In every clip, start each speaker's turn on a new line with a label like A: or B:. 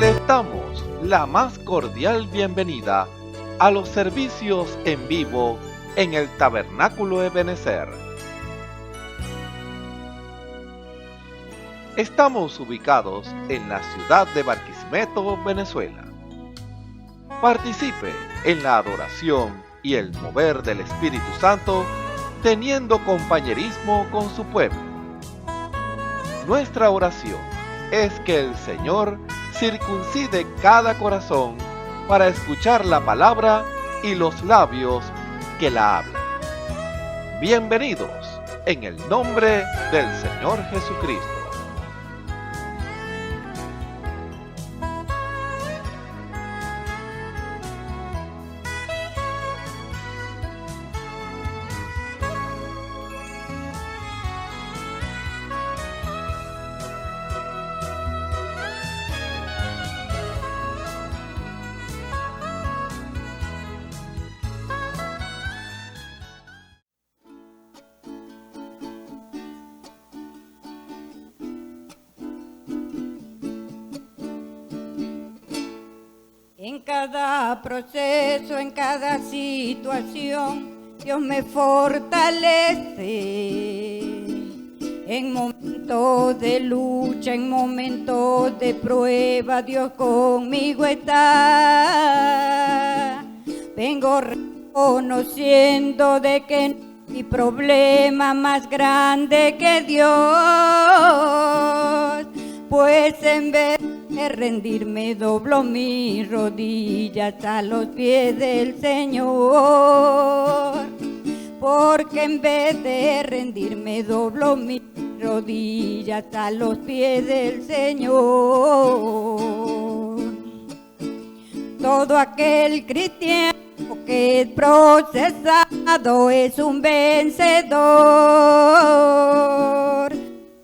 A: Les damos la más cordial bienvenida a los servicios en vivo en el Tabernáculo Ebenezer. Estamos ubicados en la ciudad de Barquisimeto, Venezuela. Participe en la adoración y el mover del Espíritu Santo, teniendo compañerismo con su pueblo. Nuestra oración es que el Señor circuncide cada corazón para escuchar la palabra y los labios que la hablan. Bienvenidos en el nombre del Señor Jesucristo.
B: En cada proceso, en cada situación, Dios me fortalece. En momentos de lucha, en momentos de prueba, Dios conmigo está. Vengo reconociendo de que no hay problema más grande que Dios, pues en vez de rendirme doblo mis rodillas a los pies del Señor, porque en vez de rendirme doblo mis rodillas a los pies del Señor. Todo aquel cristiano que es procesado es un vencedor,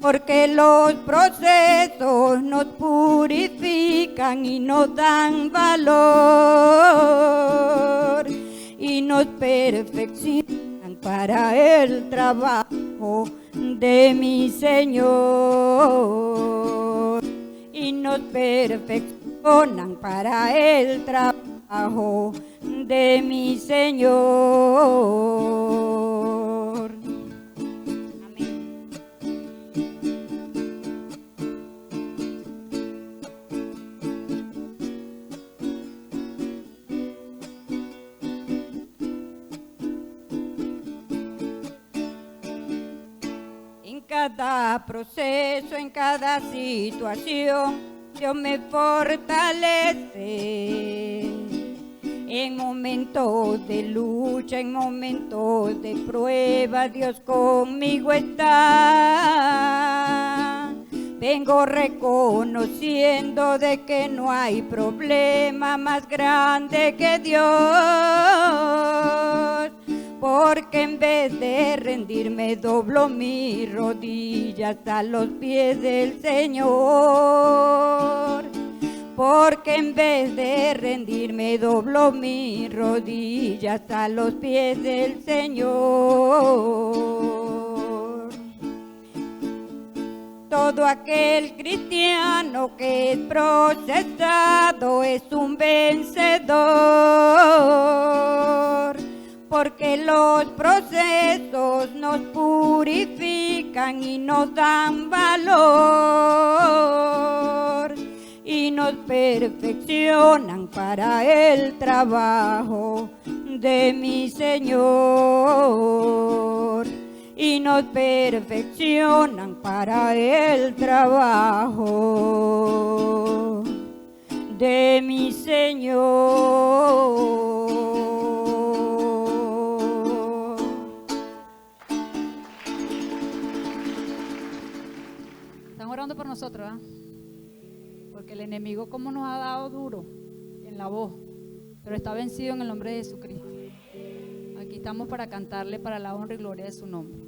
B: porque los procesos nos purifican y nos dan valor y nos perfeccionan para el trabajo de mi Señor, y nos perfeccionan para el trabajo de mi Señor. En cada proceso, en cada situación, Dios me fortalece. En momentos de lucha, en momentos de prueba, Dios conmigo está. Vengo reconociendo de que no hay problema más grande que Dios, porque en vez de rendirme doblo mis rodillas a los pies del Señor, porque en vez de rendirme doblo mis rodillas a los pies del Señor. Todo aquel cristiano que es procesado es un vencedor, porque los procesos nos purifican y nos dan valor y nos perfeccionan para el trabajo de mi Señor, y nos perfeccionan para el trabajo de mi Señor.
C: Están orando por nosotros, ¿ah? Porque el enemigo como nos ha dado duro en la voz, pero está vencido en el nombre de Jesucristo. Aquí estamos para cantarle para la honra y gloria de su nombre.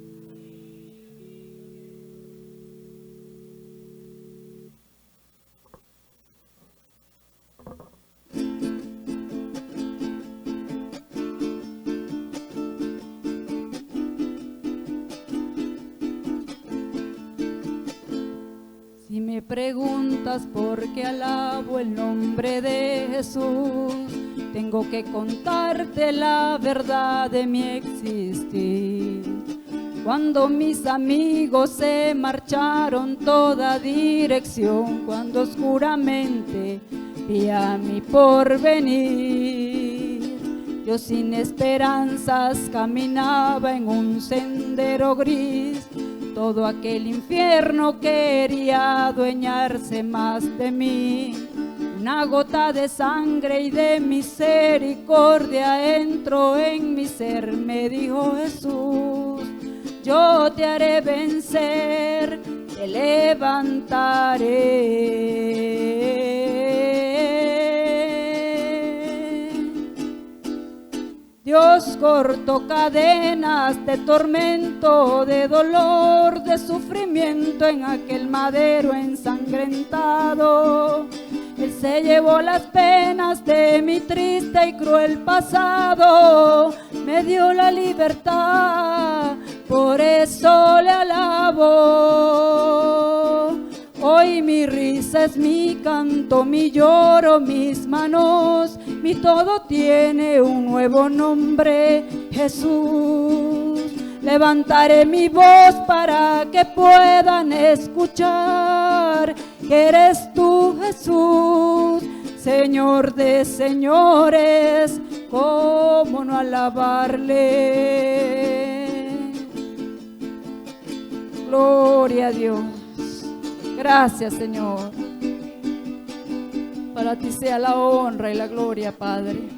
B: Si me
C: preguntas por qué alabo el nombre de Jesús, tengo que contarte la verdad de mi existir. Cuando mis amigos se marcharon toda dirección, cuando oscuramente vi a mi porvenir, yo sin esperanzas caminaba en un sendero gris. Todo aquel infierno quería adueñarse más de mí. Una gota de sangre y de misericordia entró en mi ser, me dijo Jesús, yo te haré vencer, te levantaré. Dios cortó cadenas de tormento, de dolor, de sufrimiento en aquel madero ensangrentado. Él se llevó las penas de mi triste y cruel pasado, me dio la libertad, por eso le alabo. Hoy mi risa es mi canto, mi lloro, mis manos, mi todo tiene un nuevo nombre, Jesús. Levantaré mi voz para que puedan escuchar que eres tú, Jesús, Señor de señores, cómo no alabarle. Gloria a Dios. Gracias, Señor. Para ti sea la honra y la gloria, Padre.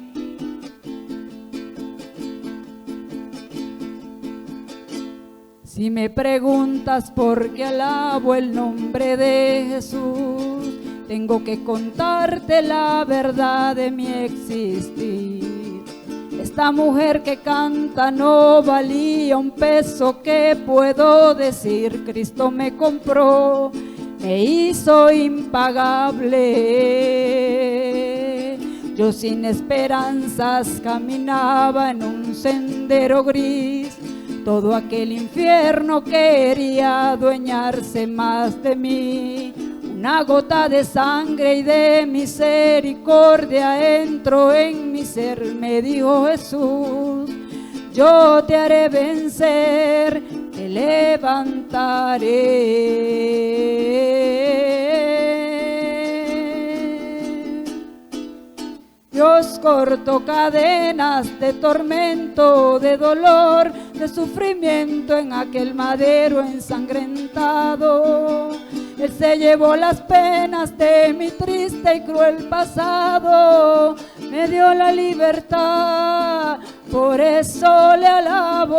C: Si me preguntas por qué alabo el nombre de Jesús, tengo que contarte la verdad de mi existir. Esta mujer que canta no valía un peso, ¿qué puedo decir? Cristo me compró, me hizo impagable. Yo sin esperanzas caminaba en un sendero gris. Todo aquel infierno quería adueñarse más de mí. Una gota de sangre y de misericordia entró en mi ser, me dijo Jesús, yo te haré vencer, te levantaré. Dios cortó cadenas de tormento, de dolor, de sufrimiento en aquel madero ensangrentado. Él se llevó las penas de mi triste y cruel pasado, me dio la libertad, por eso le alabo.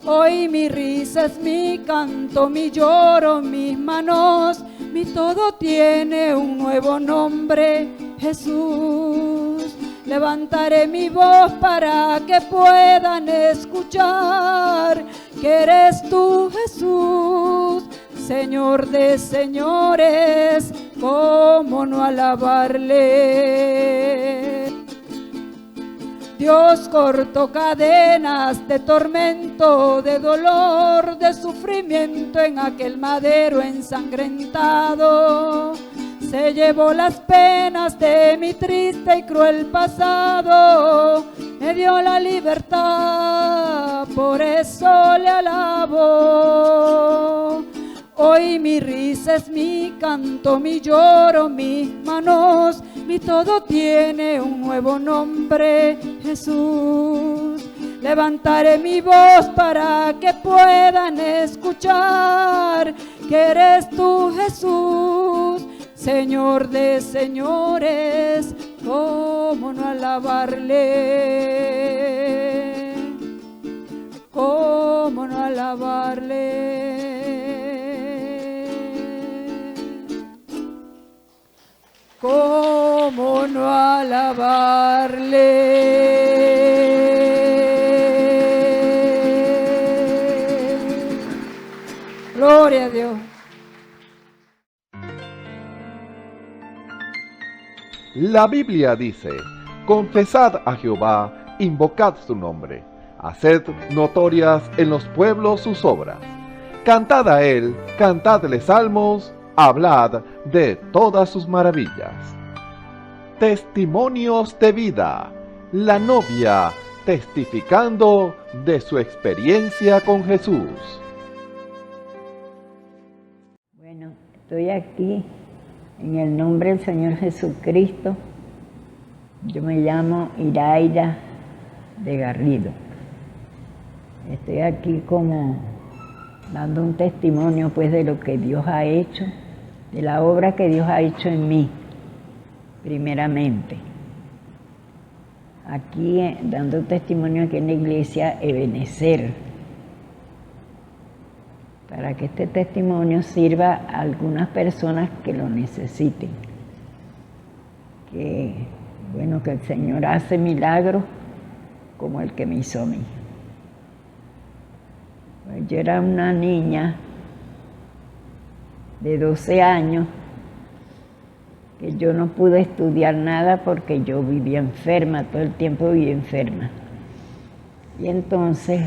C: Hoy mi risa es mi canto, mi lloro, mis manos, mi todo tiene un nuevo nombre, Jesús. Levantaré mi voz para que puedan escuchar que eres tú, Jesús, Señor de señores, cómo no alabarle. Dios cortó cadenas de tormento, de dolor, de sufrimiento en aquel madero ensangrentado. Se llevó las penas de mi triste y cruel pasado, me dio la libertad, por eso le alabo. Hoy mi risa es mi canto, mi lloro, mis manos, mi todo tiene un nuevo nombre, Jesús. Levantaré mi voz para que puedan escuchar que eres tú, Jesús, Señor de señores, cómo no alabarle, cómo no alabarle, cómo no alabarle. Gloria a Dios.
A: La Biblia dice, confesad a Jehová, invocad su nombre, haced notorias en los pueblos sus obras. Cantad a Él, cantadle salmos, hablad de todas sus maravillas. Testimonios de vida. La novia testificando de su experiencia con Jesús.
D: Bueno, estoy aquí en el nombre del Señor Jesucristo. Yo me llamo Iraida de Garrido. Estoy aquí como dando un testimonio pues de lo que Dios ha hecho, de la obra que Dios ha hecho en mí, primeramente. Aquí dando testimonio aquí en la iglesia Ebenezer, para que este testimonio sirva a algunas personas que lo necesiten. Que el Señor hace milagros como el que me hizo a mí. Pues yo era una niña de 12 años que yo no pude estudiar nada porque yo vivía enferma, todo el tiempo vivía enferma. Y entonces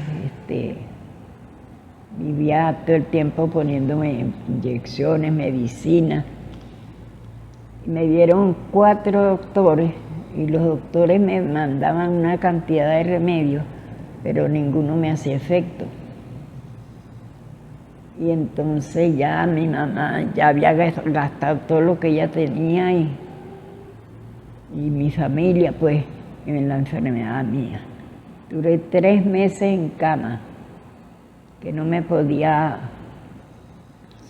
D: vivía todo el tiempo poniéndome inyecciones, medicinas. Y me dieron 4 doctores y los doctores me mandaban una cantidad de remedios, pero ninguno me hacía efecto. Y entonces ya mi mamá ya había gastado todo lo que ella tenía y mi familia pues en la enfermedad mía. Duré 3 meses en cama, que no me podía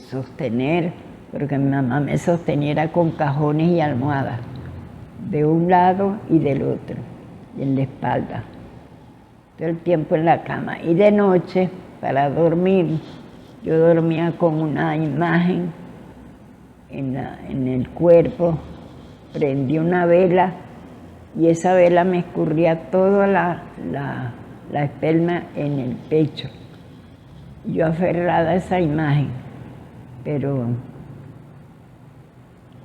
D: sostener, porque mi mamá me sosteniera con cajones y almohadas, de un lado y del otro, y en la espalda, todo el tiempo en la cama. Y de noche, para dormir, yo dormía con una imagen en el cuerpo, prendí una vela y esa vela me escurría toda la espelma en el pecho. Yo aferrada a esa imagen, pero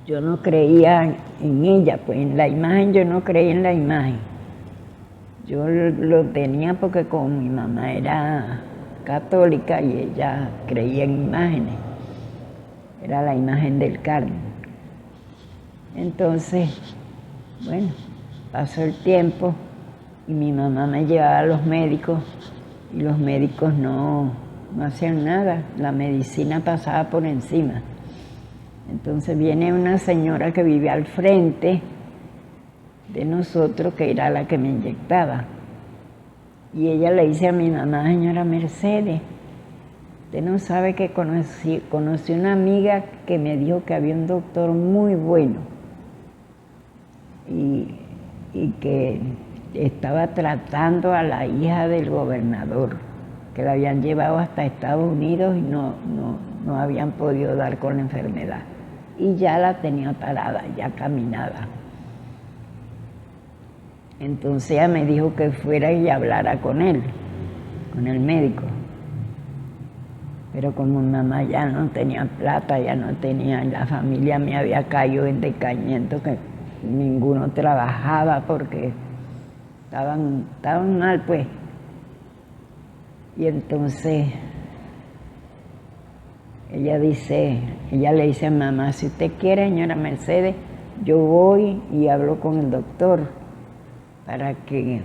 D: yo no creía en ella, pues en la imagen yo no creía en la imagen. Yo lo tenía porque como mi mamá era católica y ella creía en imágenes, era la imagen del Carmen. Entonces, pasó el tiempo y mi mamá me llevaba a los médicos y los médicos no hacían nada, la medicina pasaba por encima. Entonces viene una señora que vive al frente de nosotros, que era la que me inyectaba. Y ella le dice a mi mamá: señora Mercedes, usted no sabe que conocí una amiga que me dijo que había un doctor muy bueno y que estaba tratando a la hija del gobernador, que la habían llevado hasta Estados Unidos y no habían podido dar con la enfermedad. Y ya la tenía parada, ya caminaba. Entonces ella me dijo que fuera y hablara con él, con el médico. Pero como mi mamá ya no tenía plata, ya no tenía, la familia me había caído en decaimiento, que ninguno trabajaba porque estaban mal, pues. Y entonces ella le dice a mamá: si usted quiere, señora Mercedes, yo voy y hablo con el doctor para que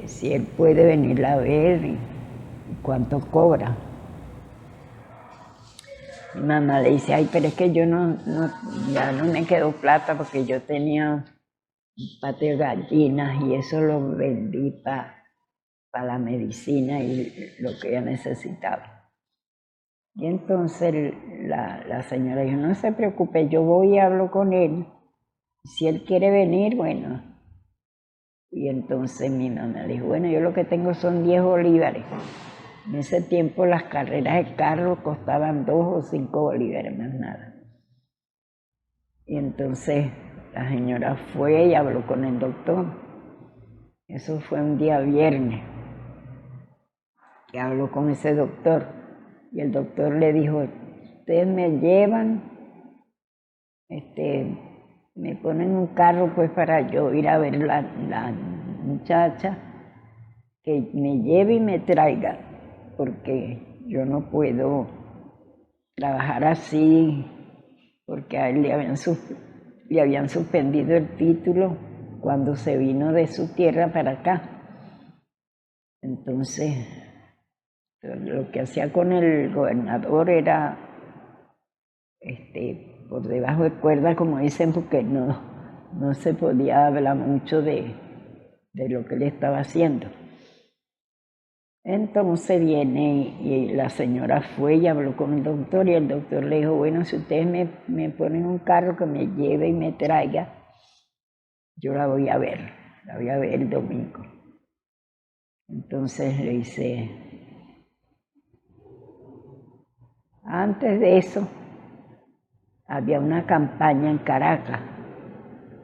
D: si él puede venirla a ver y cuánto cobra. Mi mamá le dice: ay, pero es que yo ya no me quedó plata porque yo tenía un patio de gallinas y eso lo vendí para la medicina y lo que ella necesitaba. Y entonces la señora dijo: no se preocupe, yo voy y hablo con él. Si él quiere venir, bueno. Y entonces mi mamá dijo: bueno, yo lo que tengo son 10 bolívares. En ese tiempo las carreras de carro costaban 2 o 5 bolívares, más nada. Y entonces la señora fue y habló con el doctor. Eso fue un día viernes, que habló con ese doctor. Y el doctor le dijo: ustedes me llevan, me ponen un carro pues para yo ir a ver la muchacha, que me lleve y me traiga, porque yo no puedo trabajar así, porque a él le habían suspendido el título cuando se vino de su tierra para acá. Entonces, lo que hacía con el gobernador era por debajo de cuerda, como dicen, porque no se podía hablar mucho de lo que él estaba haciendo. Entonces viene y la señora fue y habló con el doctor, y el doctor le dijo, bueno, si ustedes me ponen un carro que me lleve y me traiga, yo la voy a ver el domingo. Entonces le dice, antes de eso, había una campaña en Caracas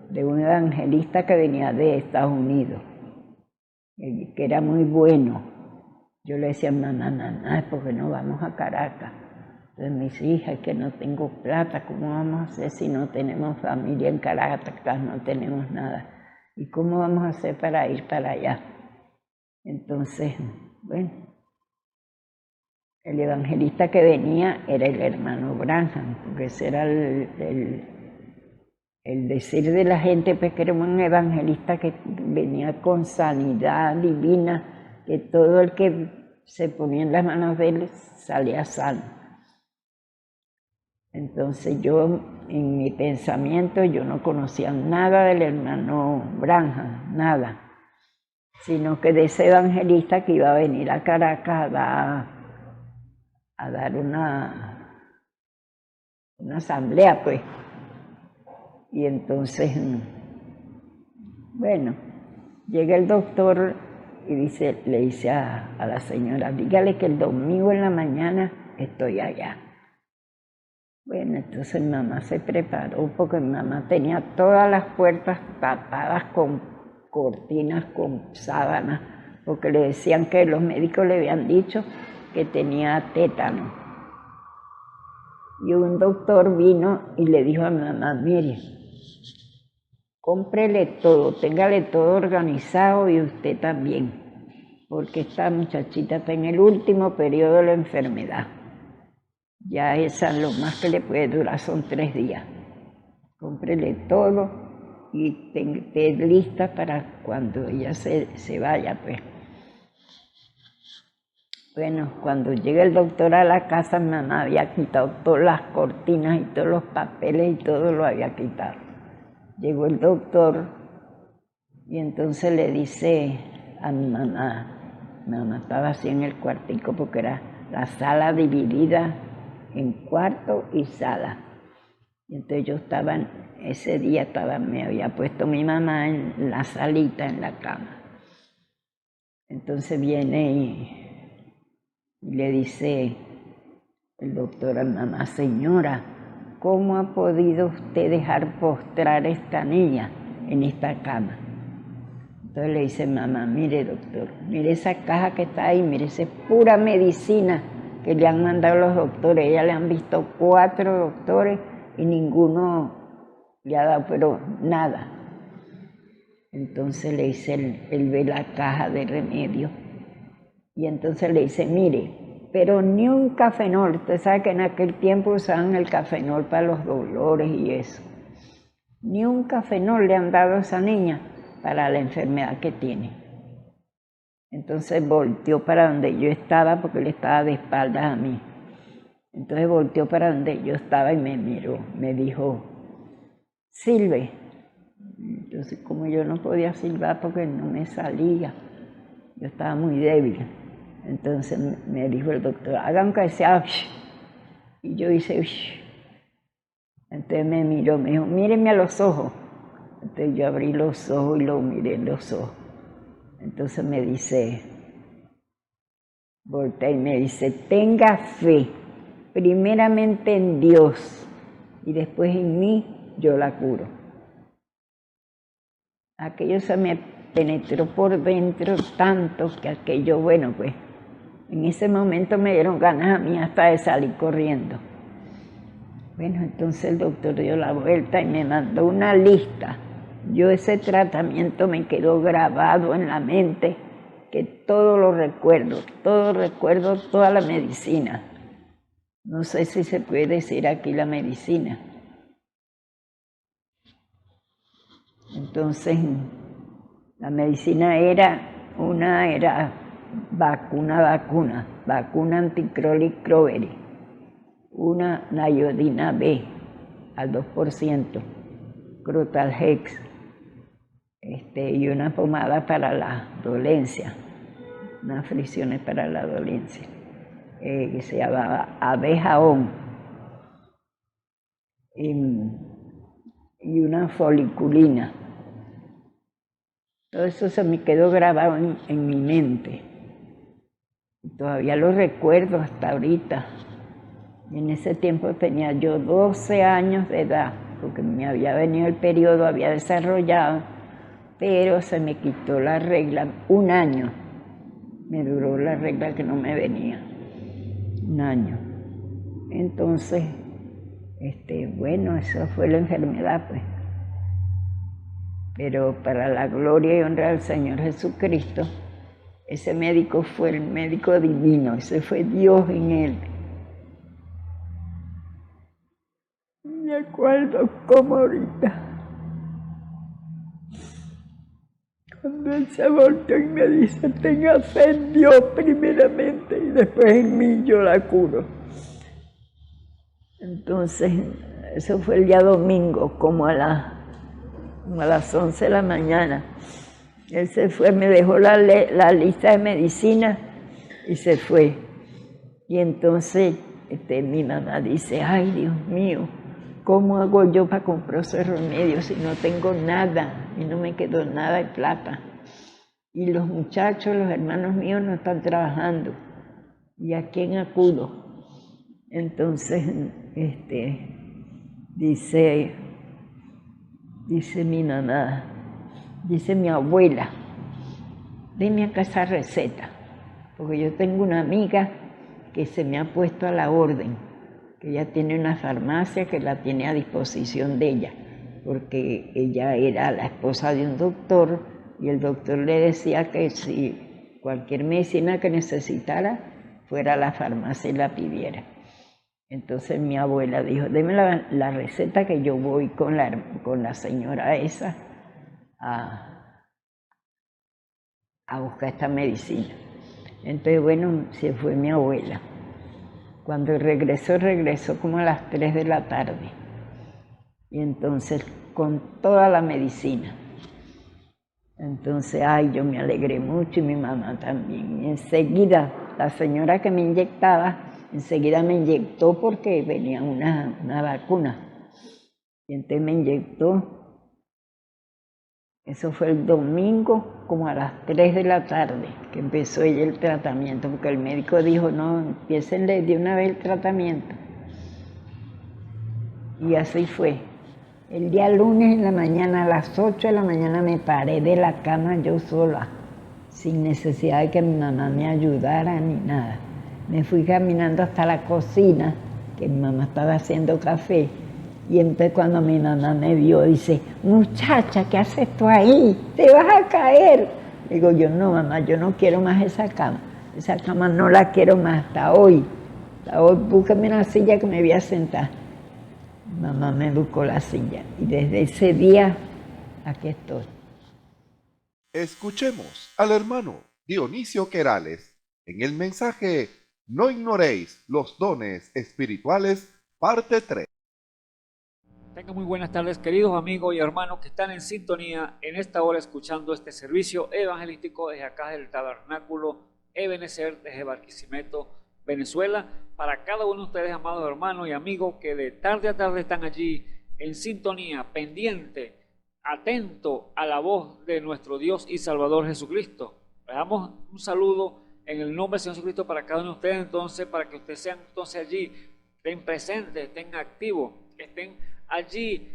D: de un evangelista que venía de Estados Unidos, que era muy bueno. Yo le decía, mamá, ¿por qué no vamos a Caracas? Entonces me dice, hija, es que no tengo plata, ¿cómo vamos a hacer si no tenemos familia en Caracas, no tenemos nada? ¿Y cómo vamos a hacer para ir para allá? Entonces, bueno, el evangelista que venía era el hermano Branham, porque ese era el decir de la gente, pues que era un evangelista que venía con sanidad divina, que todo el que se ponía en las manos de él salía sano. Entonces yo, en mi pensamiento, yo no conocía nada del hermano Branham, nada, sino que de ese evangelista que iba a venir a Caracas a dar una asamblea, pues. Y entonces, bueno, llega el doctor y le dice a la señora, dígale que el domingo en la mañana estoy allá. Bueno, entonces mi mamá se preparó, porque mi mamá tenía todas las puertas tapadas con cortinas, con sábanas, porque le decían que los médicos le habían dicho que tenía tétano. Y un doctor vino y le dijo a mi mamá, mire, cómprele todo, téngale todo organizado y usted también, porque esta muchachita está en el último periodo de la enfermedad. Ya esa lo más que le puede durar son 3 días. Cómprele todo y esté lista para cuando ella se vaya, pues. Bueno, cuando llega el doctor a la casa, mi mamá había quitado todas las cortinas y todos los papeles y todo lo había quitado. Llegó el doctor y entonces le dice a mi mamá estaba así en el cuartico porque era la sala dividida en cuarto y sala. Y entonces yo ese día me había puesto mi mamá en la salita, en la cama. Entonces viene y le dice el doctor a mi mamá, señora, ¿cómo ha podido usted dejar postrar a esta niña en esta cama? Entonces le dice, mamá, mire doctor, mire esa caja que está ahí, mire, esa es pura medicina que le han mandado los doctores. Ella le han visto 4 doctores y ninguno le ha dado, pero nada. Entonces le dice, él ve la caja de remedio y entonces le dice, mire, pero ni un cafenol. Usted sabe que en aquel tiempo usaban el cafenol para los dolores y eso. Ni un cafenol le han dado a esa niña para la enfermedad que tiene. Entonces volteó para donde yo estaba, porque él estaba de espaldas a mí. Entonces volteó para donde yo estaba y me miró, me dijo, silbe. Entonces, como yo no podía silbar porque no me salía, yo estaba muy débil. Entonces me dijo el doctor, hagan que sea, y yo hice, entonces me miró, me dijo, míreme a los ojos. Entonces yo abrí los ojos y lo miré en los ojos. Entonces me dice, voltea y me dice, tenga fe, primeramente en Dios y después en mí, yo la curo. Aquello se me penetró por dentro tanto que aquello, bueno, pues, en ese momento me dieron ganas a mí hasta de salir corriendo. Bueno, entonces el doctor dio la vuelta y me mandó una lista. Ese tratamiento me quedó grabado en la mente que todo recuerdo, toda la medicina. No sé si se puede decir aquí la medicina. Entonces, la medicina era vacuna anticroly-Crowberry, una Nayodina B al 2%, Crotalhex, y una pomada para la dolencia, unas fricciones para la dolencia, que se llamaba Abejaón, y una foliculina. Todo eso se me quedó grabado en mi mente. Y todavía lo recuerdo hasta ahorita. Y en ese tiempo tenía yo 12 años de edad, porque me había venido el periodo, había desarrollado, pero se me quitó la regla. Un año me duró la regla que no me venía. Un año. Entonces, bueno, eso fue la enfermedad, pues. Pero para la gloria y honra del Señor Jesucristo, ese médico fue el médico divino, ese fue Dios en él. Me acuerdo como ahorita, cuando él se volteó y me dice, tenga fe en Dios primeramente y después en mí yo la curo. Entonces, eso fue el día domingo, como a las 11 de la mañana. Él se fue, me dejó la lista de medicina y se fue. Y entonces mi mamá dice, ay Dios mío, ¿cómo hago yo para comprar esos remedios si no tengo nada y no me quedó nada de plata? Y los muchachos, los hermanos míos no están trabajando. ¿Y a quién acudo? Entonces, dice mi mamá, dice mi abuela, dime acá esa receta, porque yo tengo una amiga que se me ha puesto a la orden, que ella tiene una farmacia que la tiene a disposición de ella, porque ella era la esposa de un doctor y el doctor le decía que si cualquier medicina que necesitara fuera a la farmacia y la pidiera. Entonces mi abuela dijo, deme la receta que yo voy con la señora esa a buscar esta medicina. Entonces, bueno, se fue mi abuela. Cuando regresó como a las 3 de la tarde. Y entonces, con toda la medicina. Entonces, ay, yo me alegré mucho y mi mamá también. Y enseguida, la señora que me inyectaba, enseguida me inyectó porque venía una vacuna. Y entonces me inyectó. Eso fue el domingo, como a las 3 de la tarde, que empezó ella el tratamiento, porque el médico dijo, no, empiécenle de una vez el tratamiento. Y así fue. El día lunes en la mañana, a las 8 de la mañana, me paré de la cama yo sola, sin necesidad de que mi mamá me ayudara ni nada. Me fui caminando hasta la cocina, que mi mamá estaba haciendo café, y entonces cuando mi mamá me vio, dice, muchacha, ¿qué haces tú ahí? Te vas a caer. Digo yo, no mamá, yo no quiero más esa cama no la quiero más hasta hoy. Búscame una silla que me voy a sentar. Mamá me buscó la silla y desde ese día aquí estoy.
A: Escuchemos al hermano Dionisio Querales en el mensaje No ignoréis los dones espirituales, parte 3.
E: Tengan muy buenas tardes, queridos amigos y hermanos que están en sintonía en esta hora escuchando este servicio evangelístico desde acá del Tabernáculo Ebenezer desde Barquisimeto, Venezuela. Para cada uno de ustedes, amados hermanos y amigos que de tarde a tarde están allí en sintonía, pendiente, atento a la voz de nuestro Dios y Salvador Jesucristo. Les damos un saludo en el nombre del Señor Jesucristo para cada uno de ustedes, entonces, para que ustedes sean entonces allí, estén presentes, estén activos, estén allí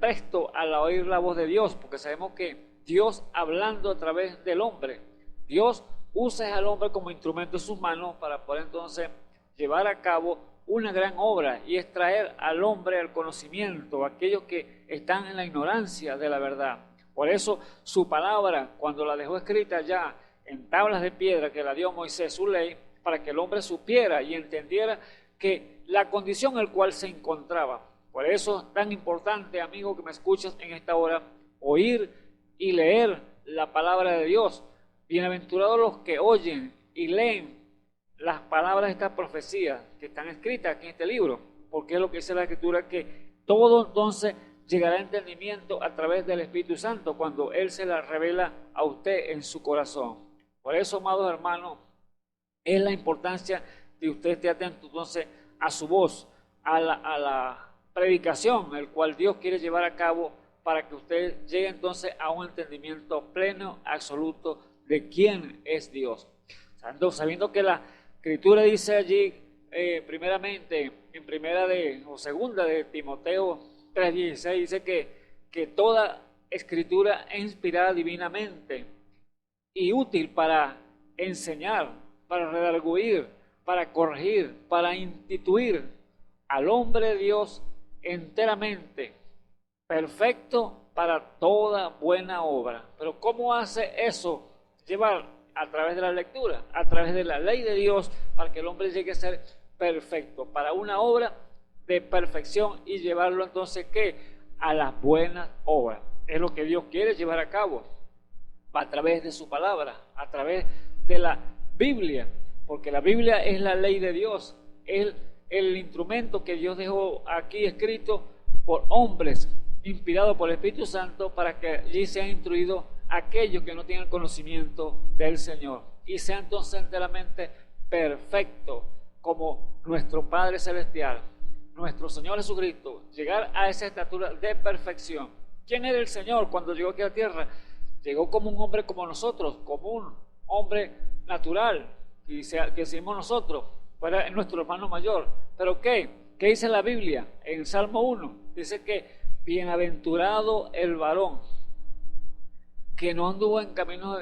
E: presto al oír la voz de Dios, porque sabemos que Dios hablando a través del hombre, Dios usa al hombre como instrumento en sus manos para poder entonces llevar a cabo una gran obra y extraer al hombre al conocimiento, aquellos que están en la ignorancia de la verdad. Por eso su palabra, cuando la dejó escrita ya en tablas de piedra que la dio Moisés, su ley, para que el hombre supiera y entendiera que la condición en la cual se encontraba. Por eso es tan importante, amigo que me escuchas en esta hora, oír y leer la palabra de Dios. Bienaventurados los que oyen y leen las palabras de esta profecía que están escritas aquí en este libro, porque es lo que dice la Escritura, que todo entonces llegará a entendimiento a través del Espíritu Santo cuando Él se la revela a usted en su corazón. Por eso, amados hermanos, es la importancia de usted esté atento entonces a su voz, a la predicación, el cual Dios quiere llevar a cabo para que usted llegue entonces a un entendimiento pleno, absoluto de quién es Dios. Sabiendo que la Escritura dice allí, primeramente, en primera o segunda de Timoteo 3:16, dice que toda Escritura es inspirada divinamente y útil para enseñar, para redarguir, para corregir, para instituir al hombre de Dios enteramente perfecto para toda buena obra. Pero ¿cómo hace eso? Llevar a través de la lectura, a través de la ley de Dios, para que el hombre llegue a ser perfecto, para una obra de perfección y llevarlo entonces ¿qué? A las buenas obras. Es lo que Dios quiere llevar a cabo a través de su palabra, a través de la Biblia, porque la Biblia es la ley de Dios, es el instrumento que Dios dejó aquí escrito por hombres, inspirado por el Espíritu Santo, para que allí sean instruidos aquellos que no tienen conocimiento del Señor y sean entonces enteramente perfectos como nuestro Padre Celestial, nuestro Señor Jesucristo, llegar a esa estatura de perfección. ¿Quién era el Señor cuando llegó aquí a la tierra? Llegó como un hombre como nosotros, como un hombre natural, que decimos nosotros, fuera nuestro hermano mayor. ¿Pero qué? ¿Qué dice la Biblia? En el Salmo 1 dice que bienaventurado el varón que no anduvo en caminos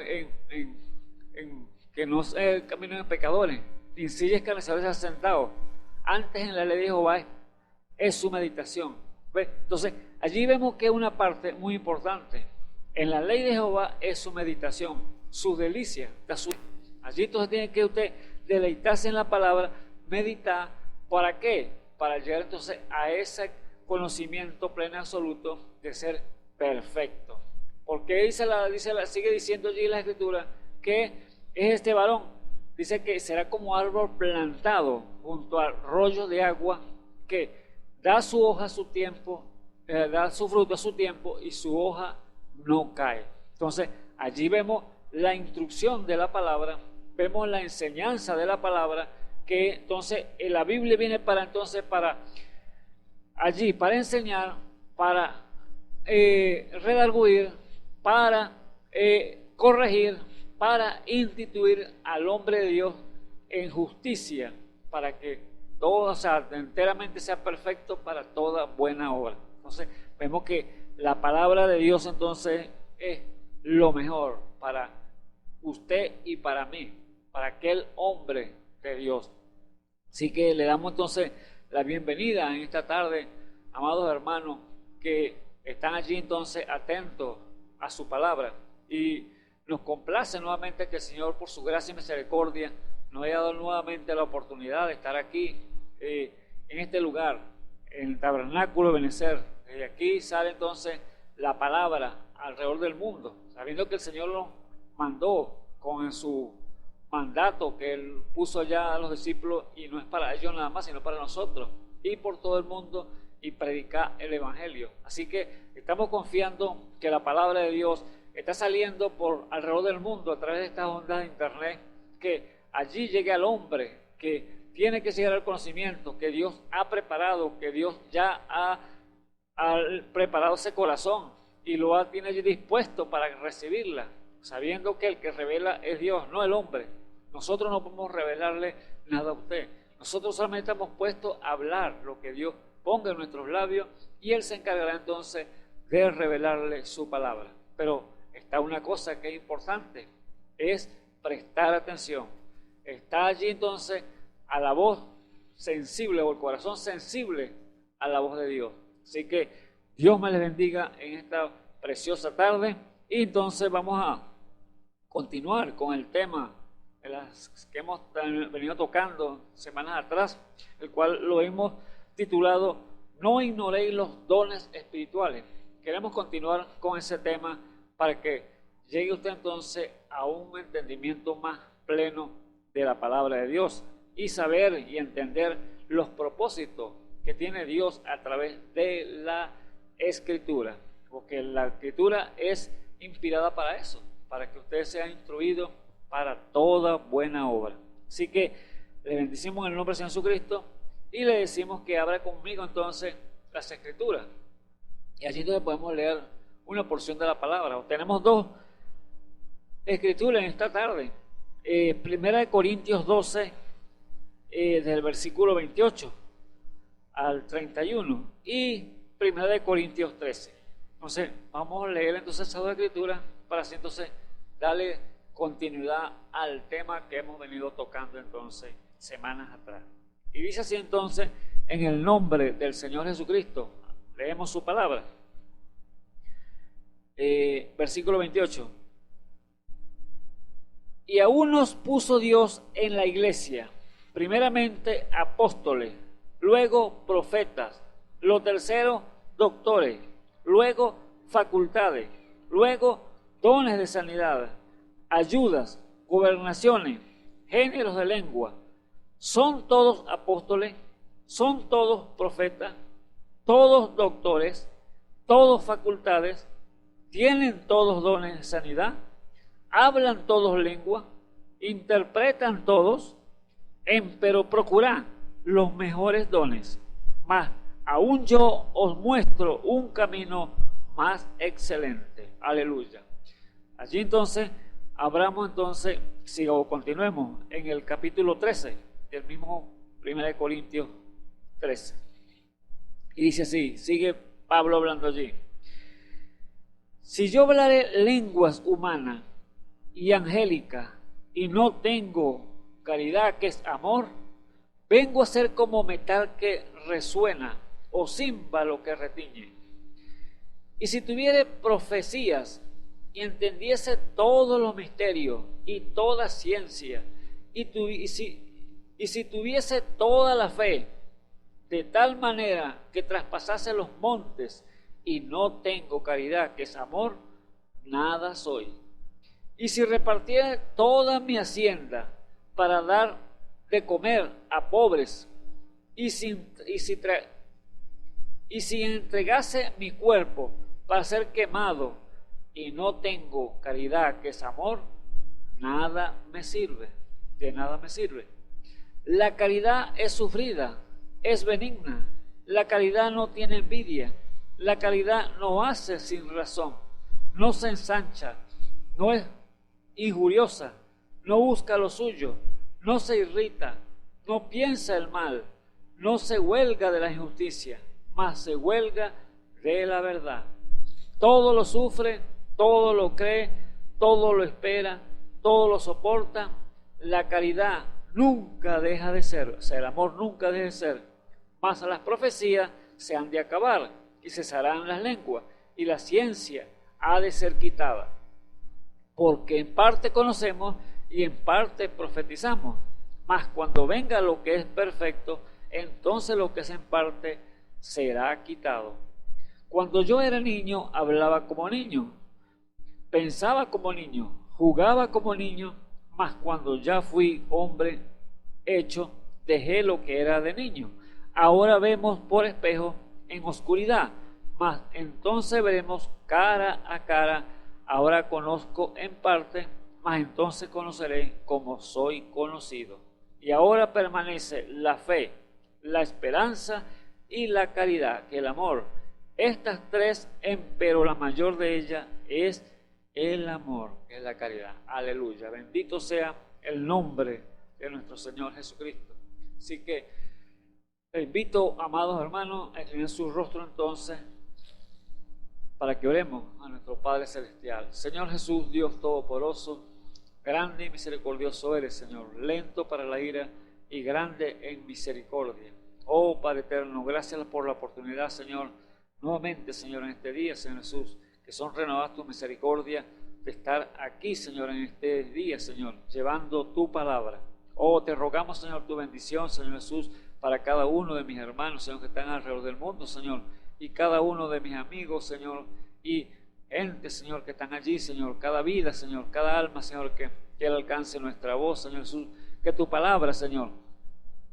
E: que no es camino de pecadores, ni en sillas escarnecedores se ha sentado. Antes en la ley de Jehová es su meditación. ¿Ve? Entonces, allí vemos que una parte muy importante. En la ley de Jehová es su meditación, su delicia. Allí entonces tiene que usted deleitarse en la palabra, meditar. ¿Para qué? Para llegar entonces a ese conocimiento pleno y absoluto de ser perfecto. Porque sigue diciendo allí la Escritura que es este varón. Dice que será como árbol plantado junto al arroyo de agua que da su hoja a su tiempo, da su fruto a su tiempo y su hoja no cae. Entonces allí vemos la instrucción de la palabra, vemos la enseñanza de la palabra, que entonces la Biblia viene para enseñar, para redarguir, para corregir, para instituir al hombre de Dios en justicia, para que todo, enteramente sea perfecto para toda buena obra. Entonces vemos que la palabra de Dios entonces es lo mejor para usted y para mí, para aquel hombre de Dios. Así que le damos entonces la bienvenida en esta tarde, amados hermanos, que están allí entonces atentos a su palabra, y nos complace nuevamente que el Señor, por su gracia y misericordia, nos haya dado nuevamente la oportunidad de estar aquí en este lugar, en el tabernáculo de Ebenecer. Desde aquí sale entonces la palabra alrededor del mundo, sabiendo que el Señor nos mandó con su mandato que Él puso allá a los discípulos, y no es para ellos nada más, sino para nosotros, y por todo el mundo, y predicar el Evangelio. Así que estamos confiando que la palabra de Dios está saliendo por alrededor del mundo a través de estas ondas de internet, que allí llegue al hombre que tiene que llegar al conocimiento que Dios ha preparado, que Dios ya ha preparado ese corazón y lo tiene allí dispuesto para recibirla, sabiendo que el que revela es Dios, no el hombre. Nosotros no podemos revelarle nada a usted. Nosotros solamente estamos puestos a hablar lo que Dios ponga en nuestros labios, y Él se encargará entonces de revelarle su palabra. Pero está una cosa que es importante, es prestar atención. Está allí entonces a la voz sensible, o el corazón sensible a la voz de Dios. Así que Dios me les bendiga en esta preciosa tarde y entonces vamos a continuar con el tema de las que hemos venido tocando semanas atrás, el cual lo hemos titulado No ignoréis los dones espirituales. Queremos continuar con ese tema para que llegue usted entonces a un entendimiento más pleno de la palabra de Dios y saber y entender los propósitos que tiene Dios a través de la Escritura, porque la Escritura es inspirada para eso, para que usted sea instruido para toda buena obra. Así que le bendecimos en el nombre de Jesucristo y le decimos que abra conmigo entonces las Escrituras. Y allí entonces podemos leer una porción de la palabra. Tenemos dos Escrituras en esta tarde. Primera de Corintios 12, del versículo 28 al 31 y Primera de Corintios 13. Entonces vamos a leer entonces esas dos Escrituras para así entonces darle continuidad al tema que hemos venido tocando entonces semanas atrás. Y dice así entonces, en el nombre del Señor Jesucristo, leemos su palabra. Versículo 28. Y aún nos puso Dios en la iglesia, primeramente apóstoles, luego profetas, lo tercero doctores, luego facultades, luego dones de sanidad, ayudas, gobernaciones, géneros de lengua. ¿Son todos apóstoles? ¿Son todos profetas? ¿Todos doctores? ¿Todos facultades? ¿Tienen todos dones de sanidad? ¿Hablan todos lengua? ¿Interpretan todos? Pero procurad los mejores dones. Mas aún yo os muestro un camino más excelente. Aleluya. Allí entonces, abramos entonces, continuemos en el capítulo 13 del mismo 1 Corintios 13. Y dice así, sigue Pablo hablando allí. Si yo hablaré lenguas humanas y angélicas y no tengo caridad, que es amor, vengo a ser como metal que resuena o címbalo que retiñe. Y si tuviere profecías y entendiese todos los misterios y toda ciencia, y si tuviese toda la fe, de tal manera que traspasase los montes, y no tengo caridad, que es amor, nada soy. Y si repartiera toda mi hacienda para dar de comer a pobres, y si entregase mi cuerpo para ser quemado, y no tengo caridad, que es amor, nada me sirve, de nada me sirve. La caridad es sufrida, es benigna, la caridad no tiene envidia, la caridad no hace sin razón, no se ensancha, no es injuriosa, no busca lo suyo, no se irrita, no piensa el mal, no se huelga de la injusticia, mas se huelga de la verdad. Todo lo sufre, todo lo cree, todo lo espera, todo lo soporta. La caridad nunca deja de ser, o sea, el amor nunca deja de ser. Mas las profecías se han de acabar y cesarán las lenguas, y la ciencia ha de ser quitada. Porque en parte conocemos y en parte profetizamos. Mas cuando venga lo que es perfecto, entonces lo que es en parte será quitado. Cuando yo era niño, hablaba como niño, pensaba como niño, jugaba como niño, mas cuando ya fui hombre hecho, dejé lo que era de niño. Ahora vemos por espejo en oscuridad, mas entonces veremos cara a cara. Ahora conozco en parte, mas entonces conoceré como soy conocido. Y ahora permanece la fe, la esperanza y la caridad, que el amor. Estas tres, pero la mayor de ellas es el amor, que es la caridad. Aleluya. Bendito sea el nombre de nuestro Señor Jesucristo. Así que les invito, amados hermanos, a inclinar su rostro entonces para que oremos a nuestro Padre Celestial. Señor Jesús, Dios Todopoderoso, grande y misericordioso eres, Señor, lento para la ira y grande en misericordia. Oh Padre eterno, gracias por la oportunidad, Señor, nuevamente, Señor, en este día, Señor Jesús, que son renovadas tu misericordia de estar aquí, Señor, en este día, Señor, llevando tu palabra. Oh, te rogamos, Señor, tu bendición, Señor Jesús, para cada uno de mis hermanos, Señor, que están alrededor del mundo, Señor, y cada uno de mis amigos, Señor, y gente, Señor, que están allí, Señor, cada vida, Señor, cada alma, Señor, que Él alcance nuestra voz, Señor Jesús, que tu palabra, Señor,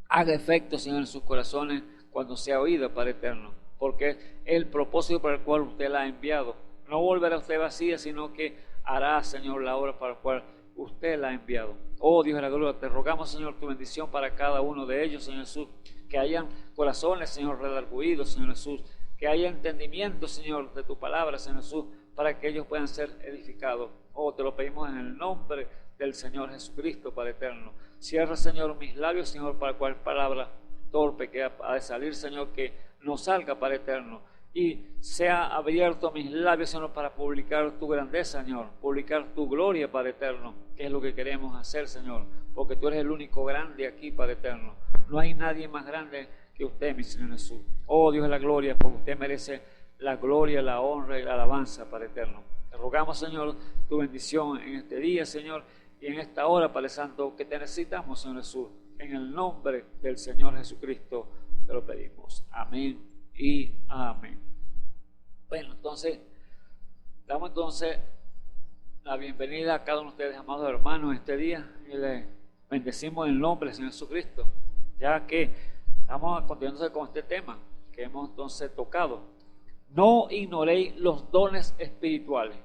E: haga efecto, Señor, en sus corazones cuando sea oída, Padre eterno, porque es el propósito para el cual usted la ha enviado. No volverá usted vacía, sino que hará, Señor, la obra para la cual usted la ha enviado. Oh Dios de la gloria, te rogamos, Señor, tu bendición para cada uno de ellos, Señor Jesús, que hayan corazones, Señor, redarguidos, Señor Jesús, que haya entendimiento, Señor, de tu palabra, Señor Jesús, para que ellos puedan ser edificados. Oh, te lo pedimos en el nombre del Señor Jesucristo, Padre eterno. Cierra, Señor, mis labios, Señor, para cual palabra torpe que ha de salir, Señor, que no salga, Padre eterno, y sea abierto mis labios, Señor, para publicar tu grandeza, Señor, publicar tu gloria, Padre eterno, que es lo que queremos hacer, Señor, porque tú eres el único grande aquí, Padre eterno. No hay nadie más grande que usted, mi Señor Jesús. Oh Dios de la gloria, porque usted merece la gloria, la honra y la alabanza, Padre eterno. Te rogamos, Señor, tu bendición en este día, Señor, y en esta hora, Padre Santo, que te necesitamos, Señor Jesús. En el nombre del Señor Jesucristo te lo pedimos. Amén y amén. Bueno, entonces, damos entonces la bienvenida a cada uno de ustedes, amados hermanos, en este día, y les bendecimos en el nombre del Señor Jesucristo, ya que estamos continuando con este tema que hemos entonces tocado. No ignoréis los dones espirituales.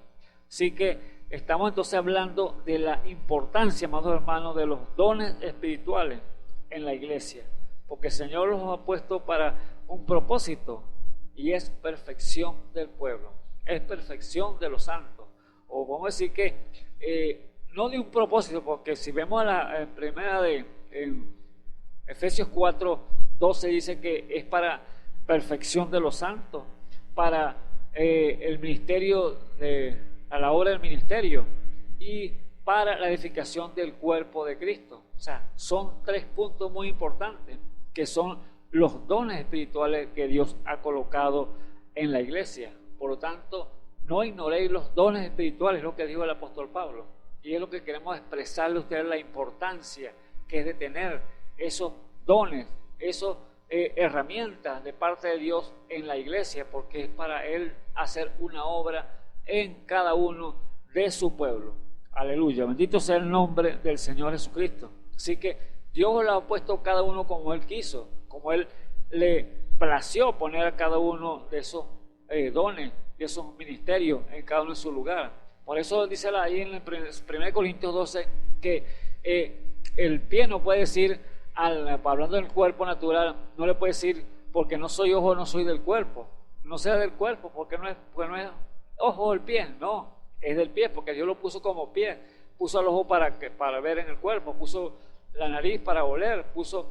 E: Así que estamos entonces hablando de la importancia, amados hermanos, de los dones espirituales en la iglesia, porque el Señor los ha puesto para un propósito, y es perfección del pueblo, es perfección de los santos, o vamos a decir que no de un propósito, porque si vemos la primera en Efesios 4:12 dice que es para perfección de los santos, para el ministerio a la obra del ministerio y para la edificación del cuerpo de Cristo. O sea, son tres puntos muy importantes que son los dones espirituales que Dios ha colocado en la iglesia. Por lo tanto, no ignoréis los dones espirituales, es lo que dijo el apóstol Pablo, y es lo que queremos expresarle a ustedes, la importancia que es de tener esos dones, esas herramientas de parte de Dios en la iglesia, porque es para Él hacer una obra en cada uno de su pueblo. Aleluya, bendito sea el nombre del Señor Jesucristo. Así que Dios lo ha puesto cada uno como Él quiso, como Él le plació poner a cada uno de esos dones, de esos ministerios en cada uno de su lugar. Por eso dice ahí en el 1 Corintios 12 que el pie no puede decir, hablando del cuerpo natural, no le puede decir, porque no soy ojo, no soy del cuerpo, no sea del cuerpo, porque no es ojo del pie, no, es del pie, porque Dios lo puso como pie, puso el ojo para ver en el cuerpo, puso la nariz para oler, puso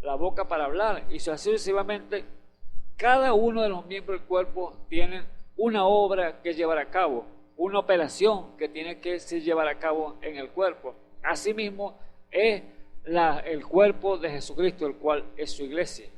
E: la boca para hablar, y así sucesivamente. Cada uno de los miembros del cuerpo tiene una obra que llevar a cabo, una operación que tiene que llevar a cabo en el cuerpo. Asimismo es el cuerpo de Jesucristo, el cual es su iglesia,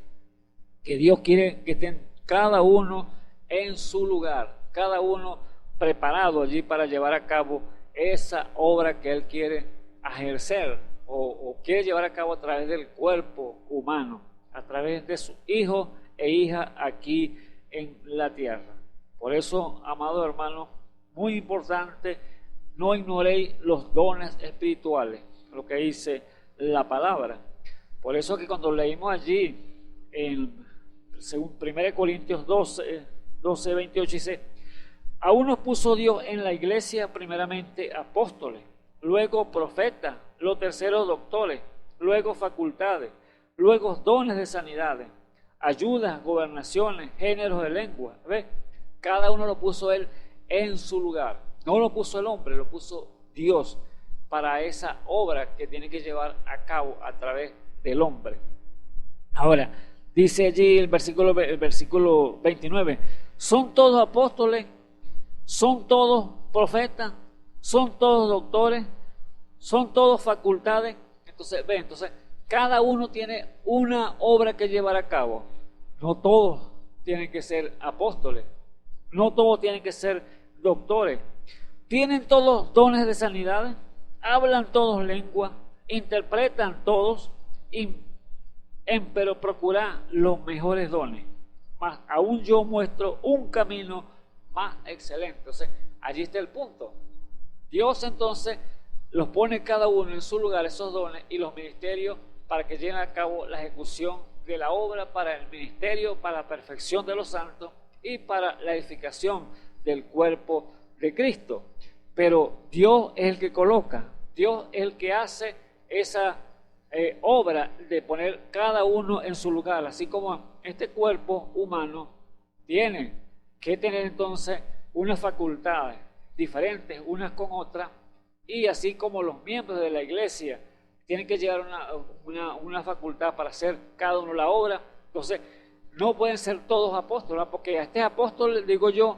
E: que Dios quiere que estén cada uno en su lugar, cada uno preparado allí para llevar a cabo esa obra que Él quiere ejercer o quiere llevar a cabo a través del cuerpo humano, a través de sus hijos e hijas aquí en la tierra. Por eso, amados hermanos, muy importante, no ignoréis los dones espirituales, lo que dice la palabra. Por eso que cuando leímos allí en según 1 Corintios 12:28 dice: a unos puso Dios en la iglesia primeramente apóstoles, luego profetas, los terceros doctores, luego facultades, luego dones de sanidades, ayudas, gobernaciones, géneros de lengua. ¿Ves? Cada uno lo puso Él en su lugar. No lo puso el hombre, lo puso Dios para esa obra que tiene que llevar a cabo a través del hombre. Ahora, dice allí el versículo 29, ¿son todos apóstoles? ¿Son todos profetas? ¿Son todos doctores? ¿Son todos facultades? Entonces cada uno tiene una obra que llevar a cabo. No todos tienen que ser apóstoles, No todos tienen que ser doctores. Tienen todos dones de sanidad, hablan todos lengua, interpretan todos, pero procura los mejores dones. Más aún yo muestro un camino más excelente. Entonces, allí está el punto. Dios entonces los pone cada uno en su lugar, esos dones y los ministerios, para que lleven a cabo la ejecución de la obra para el ministerio, para la perfección de los santos y para la edificación del cuerpo de Cristo. Pero Dios es el que coloca, Dios es el que hace esa obra de poner cada uno en su lugar, así como este cuerpo humano tiene que tener entonces unas facultades diferentes unas con otras, y así como los miembros de la iglesia tienen que llevar una facultad para hacer cada uno la obra. Entonces no pueden ser todos apóstoles, porque a este apóstol digo yo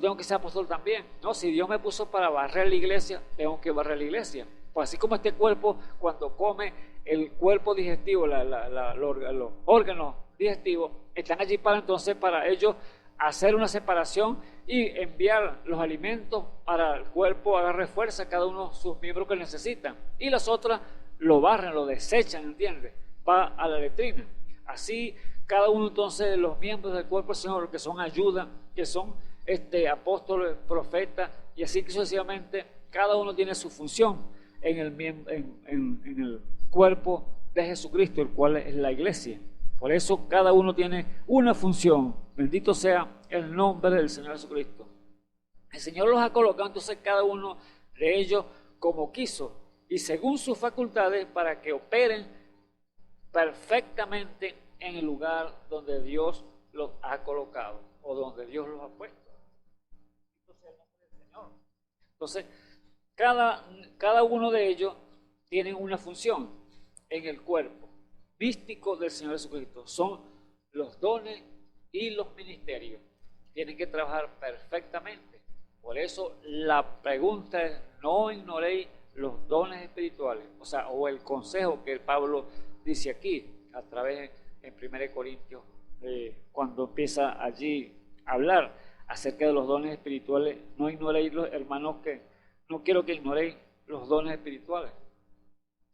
E: tengo que ser apóstol también. No, si Dios me puso para barrer la iglesia, tengo que barrer la iglesia. Pues así como este cuerpo, cuando come, el cuerpo digestivo, los órganos digestivos están allí para ellos hacer una separación y enviar los alimentos para el cuerpo, agarre fuerza a cada uno de sus miembros que necesitan, y las otras lo barren, lo desechan, ¿entiendes? Va a la letrina. Así cada uno entonces de los miembros del cuerpo del Señor, que son ayuda, que son apóstoles, profetas, y así sucesivamente, cada uno tiene su función en el cuerpo de Jesucristo, el cual es la iglesia. Por eso cada uno tiene una función. Bendito sea el nombre del Señor Jesucristo. El Señor los ha colocado entonces cada uno de ellos como quiso y según sus facultades, para que operen perfectamente en el lugar donde Dios los ha colocado o donde Dios los ha puesto. Entonces, cada uno de ellos tiene una función en el cuerpo místico del Señor Jesucristo. Son los dones y los ministerios. Tienen que trabajar perfectamente. Por eso la pregunta es: no ignoréis los dones espirituales. O el consejo que Pablo dice aquí, a través en 1 Corintios, cuando empieza allí a hablar acerca de los dones espirituales. No ignoréis, los hermanos, que no quiero que ignoréis los dones espirituales.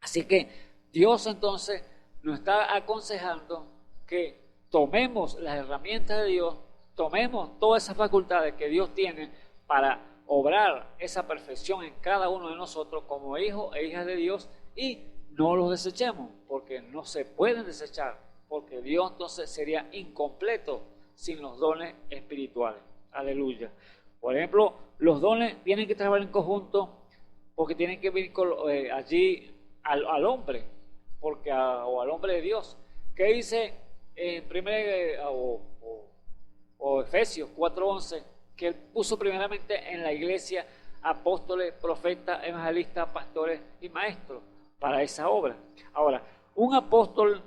E: Así que Dios entonces nos está aconsejando que tomemos las herramientas de Dios, tomemos todas esas facultades que Dios tiene para obrar esa perfección en cada uno de nosotros como hijos e hijas de Dios, y no los desechemos, porque no se pueden desechar, porque Dios entonces sería incompleto sin los dones espirituales. Aleluya. Por ejemplo, los dones tienen que trabajar en conjunto, porque tienen que venir allí al hombre, o al hombre de Dios. ¿Qué dice en Efesios 4:11? Que él puso primeramente en la iglesia apóstoles, profetas, evangelistas, pastores y maestros para esa obra. Ahora, un apóstol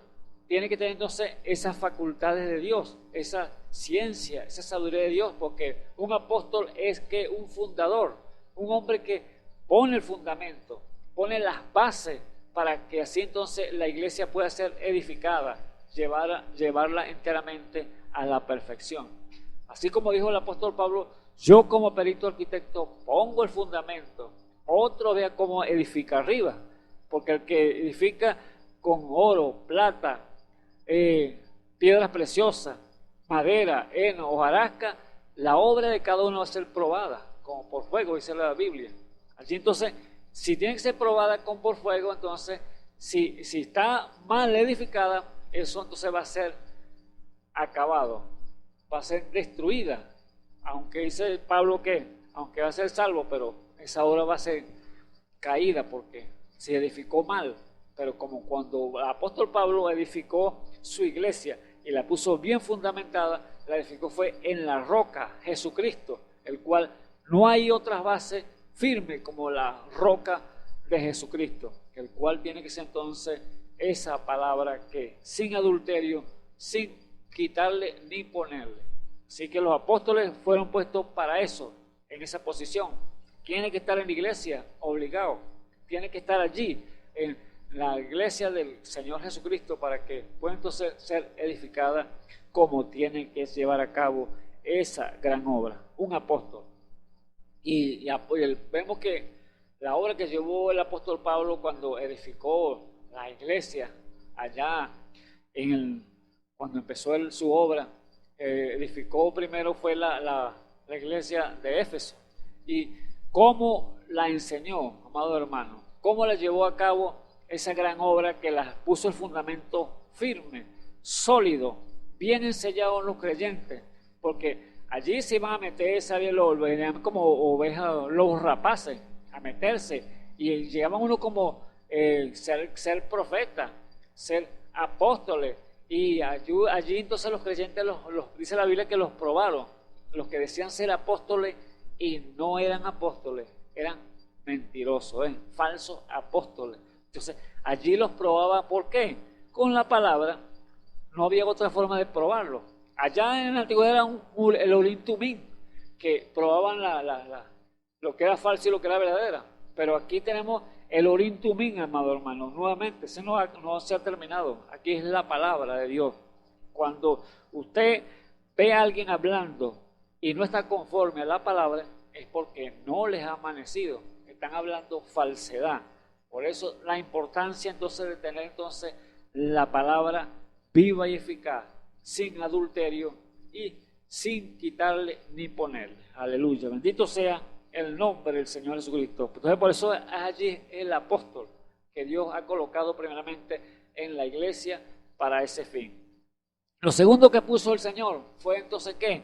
E: tiene que tener entonces esas facultades de Dios, esa ciencia, esa sabiduría de Dios, porque un apóstol es que un fundador, un hombre que pone el fundamento, pone las bases para que así entonces la iglesia pueda ser edificada, llevarla enteramente a la perfección. Así como dijo el apóstol Pablo: yo como perito arquitecto pongo el fundamento, otro vea cómo edifica arriba, porque el que edifica con oro, plata, piedras preciosas, madera, heno, hojarasca, la obra de cada uno va a ser probada como por fuego, dice la Biblia. Allí entonces, si tiene que ser probada con por fuego, entonces si está mal edificada, eso entonces va a ser acabado, va a ser destruida. Aunque dice Pablo que aunque va a ser salvo, pero esa obra va a ser caída porque se edificó mal. Pero como cuando el apóstol Pablo edificó su iglesia y la puso bien fundamentada, la edificó fue en la roca, Jesucristo, el cual no hay otras bases firmes como la roca de Jesucristo, el cual tiene que ser entonces esa palabra que sin adulterio, sin quitarle ni ponerle. Así que los apóstoles fueron puestos para eso, en esa posición. Tiene que estar en la iglesia, obligado. Tiene que estar allí, en la iglesia del Señor Jesucristo, para que pueda entonces ser edificada como tiene que llevar a cabo esa gran obra. un apóstol. Vemos que la obra que llevó el apóstol Pablo cuando edificó la iglesia allá cuando empezó su obra, edificó primero fue la iglesia de Éfeso, y cómo la enseñó, amado hermano, cómo la llevó a cabo esa gran obra que la puso el fundamento firme, sólido, bien ensellado en los creyentes, porque allí se iban a meter, venían como ovejas, lobos rapaces, a meterse, y llegaban uno como ser profeta, ser apóstoles, y allí entonces los creyentes, dice la Biblia que los probaron, los que decían ser apóstoles y no eran apóstoles, eran mentirosos, falsos apóstoles. Entonces allí los probaba, ¿por qué? Con la palabra. No había otra forma de probarlo. Allá en la antigüedad era el Urim Tumim, que probaban lo que era falso y lo que era verdadera. Pero aquí tenemos el Urim Tumim, amado hermano, nuevamente, ese no se ha terminado. Aquí es la palabra de Dios. Cuando usted ve a alguien hablando y no está conforme a la palabra, es porque no les ha amanecido. Están hablando falsedad. Por eso la importancia entonces de tener entonces la palabra viva y eficaz, sin adulterio y sin quitarle ni ponerle. Aleluya. Bendito sea el nombre del Señor Jesucristo. Entonces por eso allí el apóstol que Dios ha colocado primeramente en la iglesia para ese fin. Lo segundo que puso el Señor fue entonces ¿qué?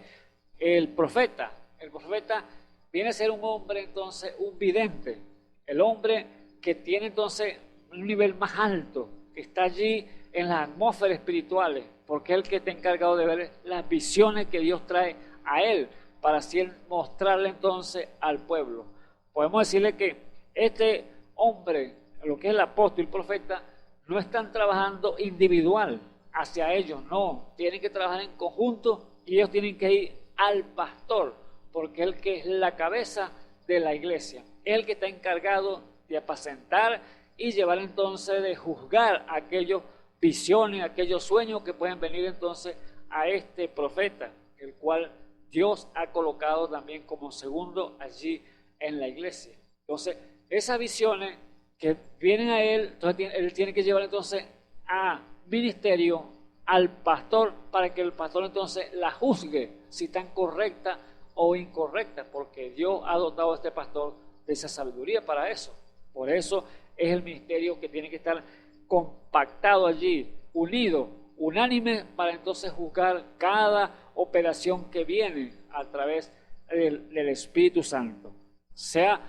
E: El profeta. El profeta viene a ser un hombre entonces, un vidente. El hombre que tiene entonces un nivel más alto, que está allí en las atmósferas espirituales, porque es el que está encargado de ver las visiones que Dios trae a él, para así mostrarle entonces al pueblo. Podemos decirle que este hombre, lo que es el apóstol y el profeta, no están trabajando individual hacia ellos, no, tienen que trabajar en conjunto y ellos tienen que ir al pastor, porque él que es la cabeza de la iglesia, el que está encargado de apacentar y llevar entonces de juzgar aquellos visiones, aquellos sueños que pueden venir entonces a este profeta, el cual Dios ha colocado también como segundo allí en la iglesia. Entonces, esas visiones que vienen a él, entonces él tiene que llevar entonces a ministerio, al pastor, para que el pastor entonces la juzgue si están correctas o incorrectas, porque Dios ha dotado a este pastor de esa sabiduría para eso. Por eso es el ministerio que tiene que estar compactado allí, unido, unánime, para entonces juzgar cada operación que viene a través del Espíritu Santo, sea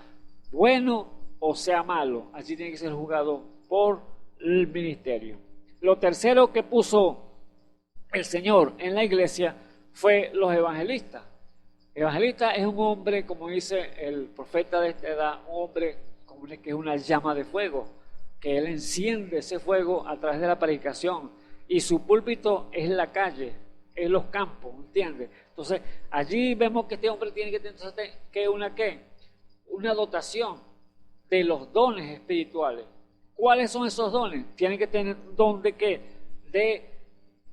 E: bueno o sea malo. Allí tiene que ser juzgado por el ministerio. Lo tercero que puso el Señor en la iglesia fue los evangelistas. Evangelista es un hombre, como dice el profeta de esta edad, un hombre como que es una llama de fuego, que él enciende ese fuego a través de la predicación, y su púlpito es la calle, es los campos, ¿entiendes? Entonces allí vemos que este hombre tiene que tener una dotación de los dones espirituales. ¿Cuáles son esos dones? Tienen que tener un don de ¿qué? De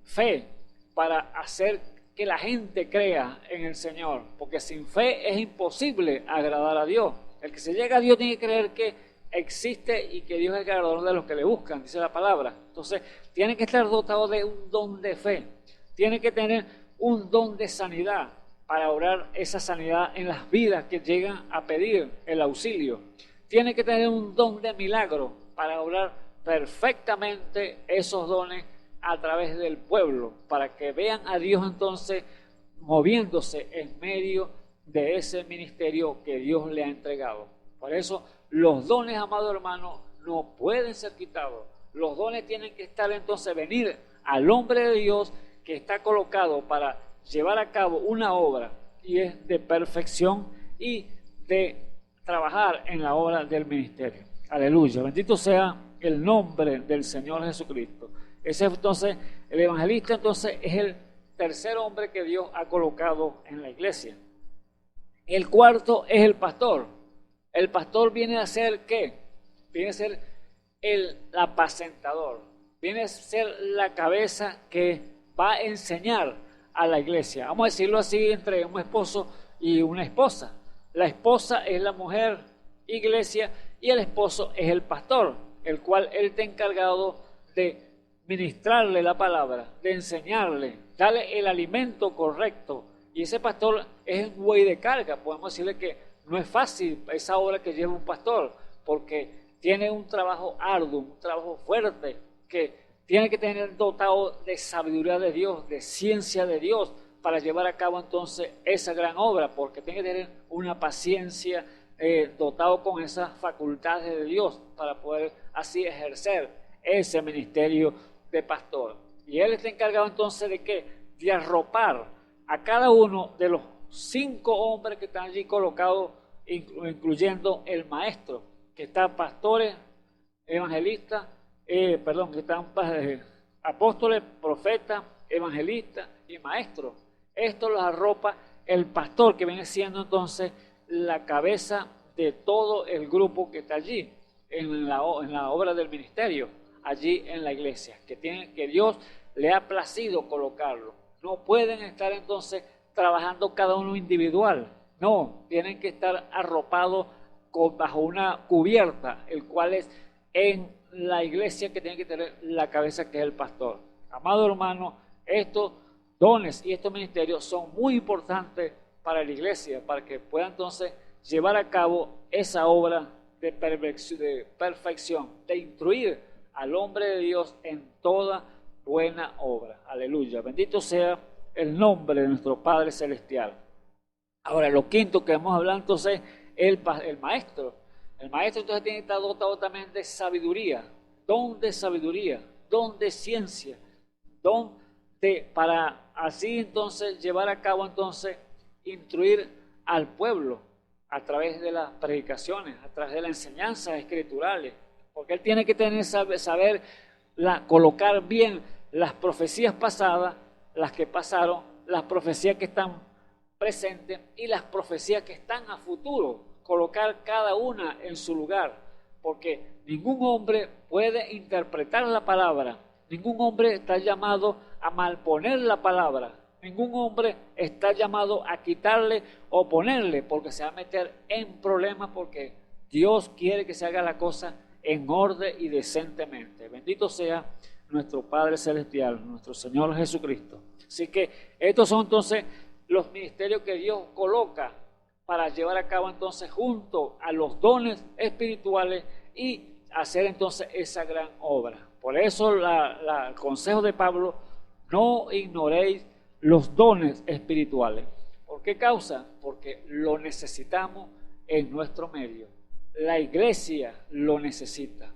E: fe, para hacer que la gente crea en el Señor, porque sin fe es imposible agradar a Dios. El que se llega a Dios tiene que creer que existe y que Dios es el galardonador de los que le buscan, dice la palabra. Entonces tiene que estar dotado de un don de fe, tiene que tener un don de sanidad para obrar esa sanidad en las vidas que llegan a pedir el auxilio, tiene que tener un don de milagro para obrar perfectamente esos dones a través del pueblo, para que vean a Dios entonces moviéndose en medio de ese ministerio que Dios le ha entregado. Por eso los dones, amado hermano, no pueden ser quitados. Los dones tienen que estar entonces, venir al hombre de Dios que está colocado para llevar a cabo una obra, y es de perfección y de trabajar en la obra del ministerio. Aleluya, bendito sea el nombre del Señor Jesucristo. Ese entonces, el evangelista entonces es el tercer hombre que Dios ha colocado en la iglesia. El cuarto es el pastor. El pastor viene a ser ¿qué? Viene a ser el apacentador. Viene a ser la cabeza que va a enseñar a la iglesia. Vamos a decirlo así, entre un esposo y una esposa. La esposa es la mujer iglesia y el esposo es el pastor, el cual él está encargado de ministrarle la palabra, de enseñarle, darle el alimento correcto. Y ese pastor es un buey de carga. Podemos decirle que no es fácil esa obra que lleva un pastor, porque tiene un trabajo arduo, un trabajo fuerte, que tiene que tener dotado de sabiduría de Dios, de ciencia de Dios, para llevar a cabo entonces esa gran obra, porque tiene que tener una paciencia, dotado con esas facultades de Dios, para poder así ejercer ese ministerio de pastor. Y él está encargado entonces de ¿qué? De arropar a cada uno de los 5 hombres que están allí colocados, incluyendo el maestro, que están pastores, evangelistas, que están apóstoles, profetas, evangelistas y maestros. Esto los arropa el pastor, que viene siendo entonces la cabeza de todo el grupo que está allí, en la obra del ministerio, allí en la iglesia, que Dios le ha placido colocarlo. No pueden estar entonces trabajando cada uno individual, no, tienen que estar arropados bajo una cubierta, el cual es en la iglesia que tiene que tener la cabeza, que es el pastor. Amado hermano, estos dones y estos ministerios son muy importantes para la iglesia, para que pueda entonces llevar a cabo esa obra de perfección, de instruir al hombre de Dios en toda buena obra. Aleluya, bendito sea el nombre de nuestro Padre Celestial. Ahora, lo quinto que vamos a hablar entonces es el maestro. El maestro entonces tiene que estar dotado también de sabiduría, don de ciencia, para así entonces llevar a cabo entonces, instruir al pueblo a través de las predicaciones, a través de las enseñanzas escriturales, porque él tiene que saber colocar bien las profecías pasadas, las que pasaron, las profecías que están presentes y las profecías que están a futuro, colocar cada una en su lugar, porque ningún hombre puede interpretar la palabra, ningún hombre está llamado a malponer la palabra, ningún hombre está llamado a quitarle o ponerle, porque se va a meter en problemas, porque Dios quiere que se haga la cosa en orden y decentemente. Bendito sea nuestro Padre Celestial, nuestro Señor Jesucristo. Así que estos son entonces los ministerios que Dios coloca para llevar a cabo entonces junto a los dones espirituales y hacer entonces esa gran obra. Por eso el consejo de Pablo: no ignoréis los dones espirituales. ¿Por qué causa? Porque lo necesitamos en nuestro medio. La iglesia lo necesita.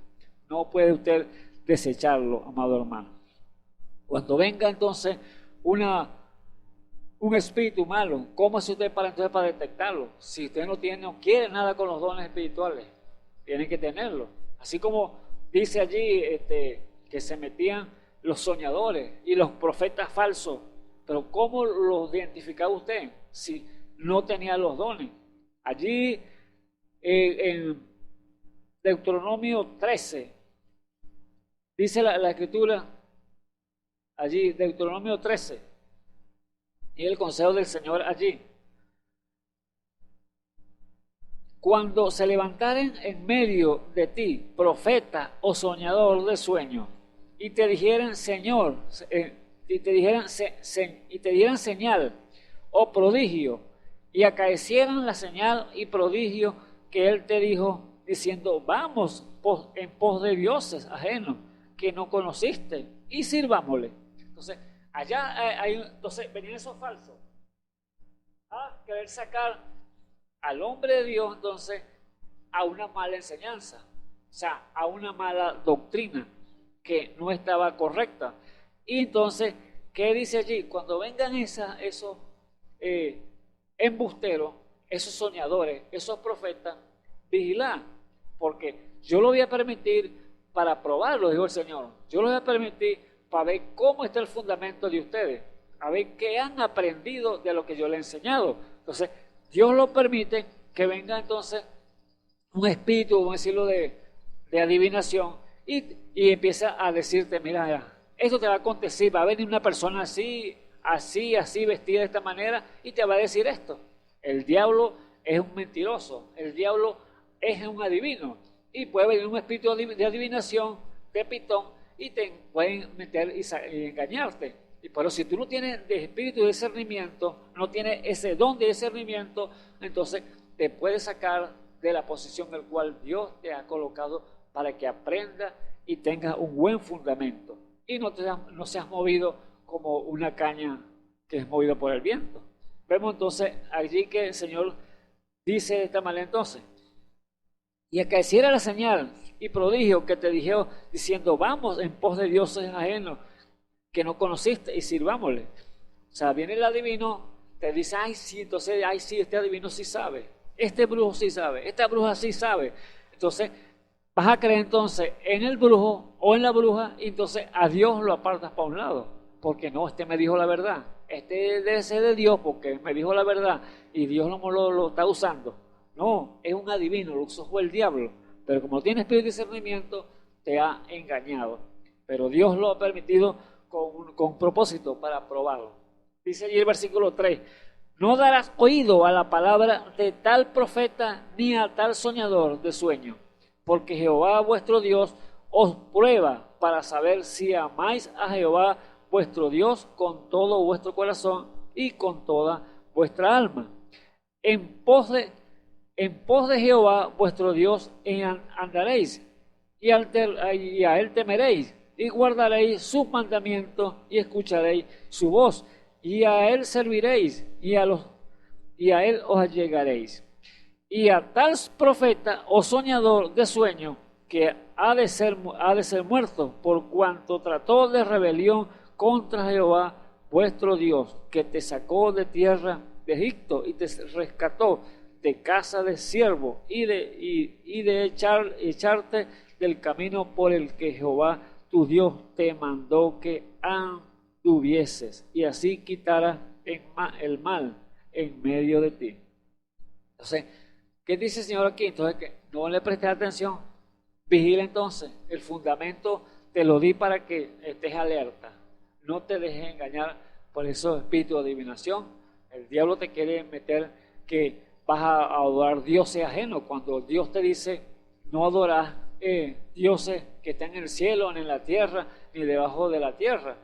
E: No puede usted desecharlo, amado hermano. Cuando venga entonces un espíritu malo, ¿cómo hace usted para detectarlo? Si usted no quiere nada con los dones espirituales, tiene que tenerlo. Así como dice allí que se metían los soñadores y los profetas falsos, pero ¿cómo los identificaba usted si no tenía los dones? Allí en Deuteronomio 13, dice la escritura, allí Deuteronomio 13, y el consejo del Señor allí: cuando se levantaren en medio de ti profeta o soñador de sueño, y te dijeran Señor, y te dieran señal o prodigio, y acaecieran la señal y prodigio que él te dijo, diciendo: vamos en pos de dioses ajenos que no conociste y sirvámosle. Entonces, entonces venían esos falsos a querer sacar al hombre de Dios entonces a una mala enseñanza, o sea, a una mala doctrina que no estaba correcta. Y entonces, ¿qué dice allí? Cuando vengan esos embusteros, esos soñadores, esos profetas, vigilad, porque yo lo voy a permitir para probarlo, dijo el Señor. Yo lo voy a permitir para ver cómo está el fundamento de ustedes, a ver qué han aprendido de lo que yo les he enseñado. Entonces, Dios lo permite que venga entonces un espíritu, vamos a decirlo, de adivinación, y empieza a decirte: mira, esto te va a acontecer, va a venir una persona así, vestida de esta manera, y te va a decir esto. El diablo es un mentiroso, el diablo es un adivino y puede venir un espíritu de adivinación, de pitón, y te pueden meter y engañarte. Y por eso, si tú no tienes de espíritu de discernimiento, no tienes ese don de discernimiento, entonces te puede sacar de la posición en la cual Dios te ha colocado para que aprenda y tengas un buen fundamento y no seas movido como una caña que es movida por el viento. Vemos entonces allí que el Señor dice de esta manera entonces: y acaeciera la señal y prodigio que te dijeron, diciendo, vamos en pos de dioses ajenos que no conociste y sirvámosle. O sea, viene el adivino, te dice, ay sí, entonces, ay sí, este adivino sí sabe, este brujo sí sabe, esta bruja sí sabe. Entonces vas a creer entonces en el brujo o en la bruja, y entonces a Dios lo apartas para un lado, porque no, este me dijo la verdad, este debe ser de Dios porque me dijo la verdad y Dios lo está usando. No, es un adivino, lo usó el diablo, pero como tiene espíritu de discernimiento, te ha engañado. Pero Dios lo ha permitido con propósito para probarlo. Dice allí el versículo 3, no darás oído a la palabra de tal profeta ni a tal soñador de sueño, porque Jehová vuestro Dios os prueba para saber si amáis a Jehová vuestro Dios con todo vuestro corazón y con toda vuestra alma. En pos de Jehová vuestro Dios andaréis, y a él temeréis, y guardaréis sus mandamientos, y escucharéis su voz, y a él serviréis, y a él os allegaréis. Y a tal profeta o soñador de sueño que ha de ser muerto, por cuanto trató de rebelión contra Jehová vuestro Dios, que te sacó de tierra de Egipto y te rescató de casa de siervo y de echarte del camino por el que Jehová tu Dios te mandó que anduvieses, y así quitara el mal en medio de ti. Entonces, ¿qué dice el Señor aquí? Entonces, que no le prestes atención, vigila entonces, el fundamento te lo di para que estés alerta, no te dejes engañar por esos espíritus de adivinación. El diablo te quiere meter que vas a adorar dioses ajenos, cuando Dios te dice, no adorás dioses que están en el cielo, ni en la tierra, ni debajo de la tierra.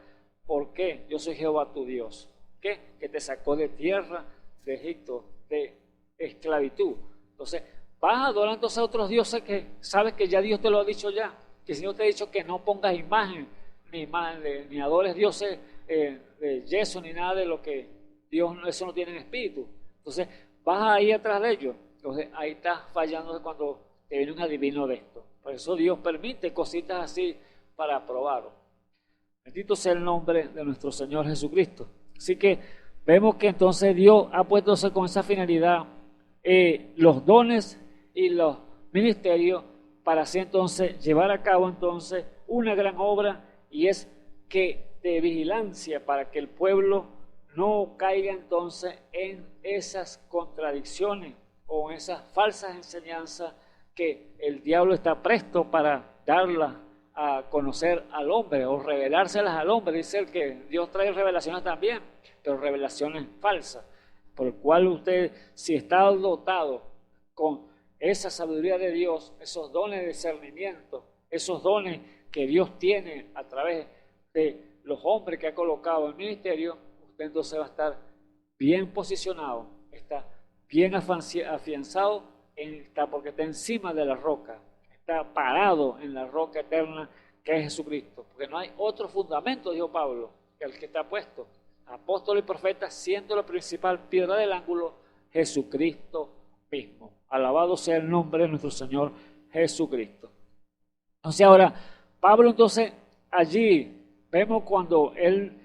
E: ¿Por qué? Yo soy Jehová tu Dios, ¿qué? Que te sacó de tierra de Egipto, de esclavitud. Entonces, vas a adorar entonces a otros dioses que sabes que ya Dios te lo ha dicho ya, que el Señor te ha dicho que no pongas imagen, ni adores dioses de yeso, ni nada de lo que Dios, eso no tiene en espíritu. Entonces, vas a ir atrás de ellos. Entonces, ahí estás fallando cuando te viene un adivino de esto. Por eso Dios permite cositas así para probarlo. Bendito sea el nombre de nuestro Señor Jesucristo. Así que vemos que entonces Dios ha puesto con esa finalidad los dones y los ministerios para así entonces llevar a cabo entonces una gran obra, y es que de vigilancia para que el pueblo no caiga entonces en esas contradicciones o en esas falsas enseñanzas que el diablo está presto para darlas a conocer al hombre o revelárselas al hombre. Dice el que Dios trae revelaciones también, pero revelaciones falsas, por el cual usted, si está dotado con esa sabiduría de Dios, esos dones de discernimiento, esos dones que Dios tiene a través de los hombres que ha colocado en el ministerio, usted entonces va a estar bien posicionado, está bien afianzado, porque está encima de la roca, está parado en la roca eterna que es Jesucristo, porque no hay otro fundamento, dijo Pablo, que el que está puesto, apóstol y profeta, siendo la principal piedra del ángulo, Jesucristo mismo. Alabado sea el nombre de nuestro Señor Jesucristo. Entonces ahora, Pablo entonces allí vemos cuando él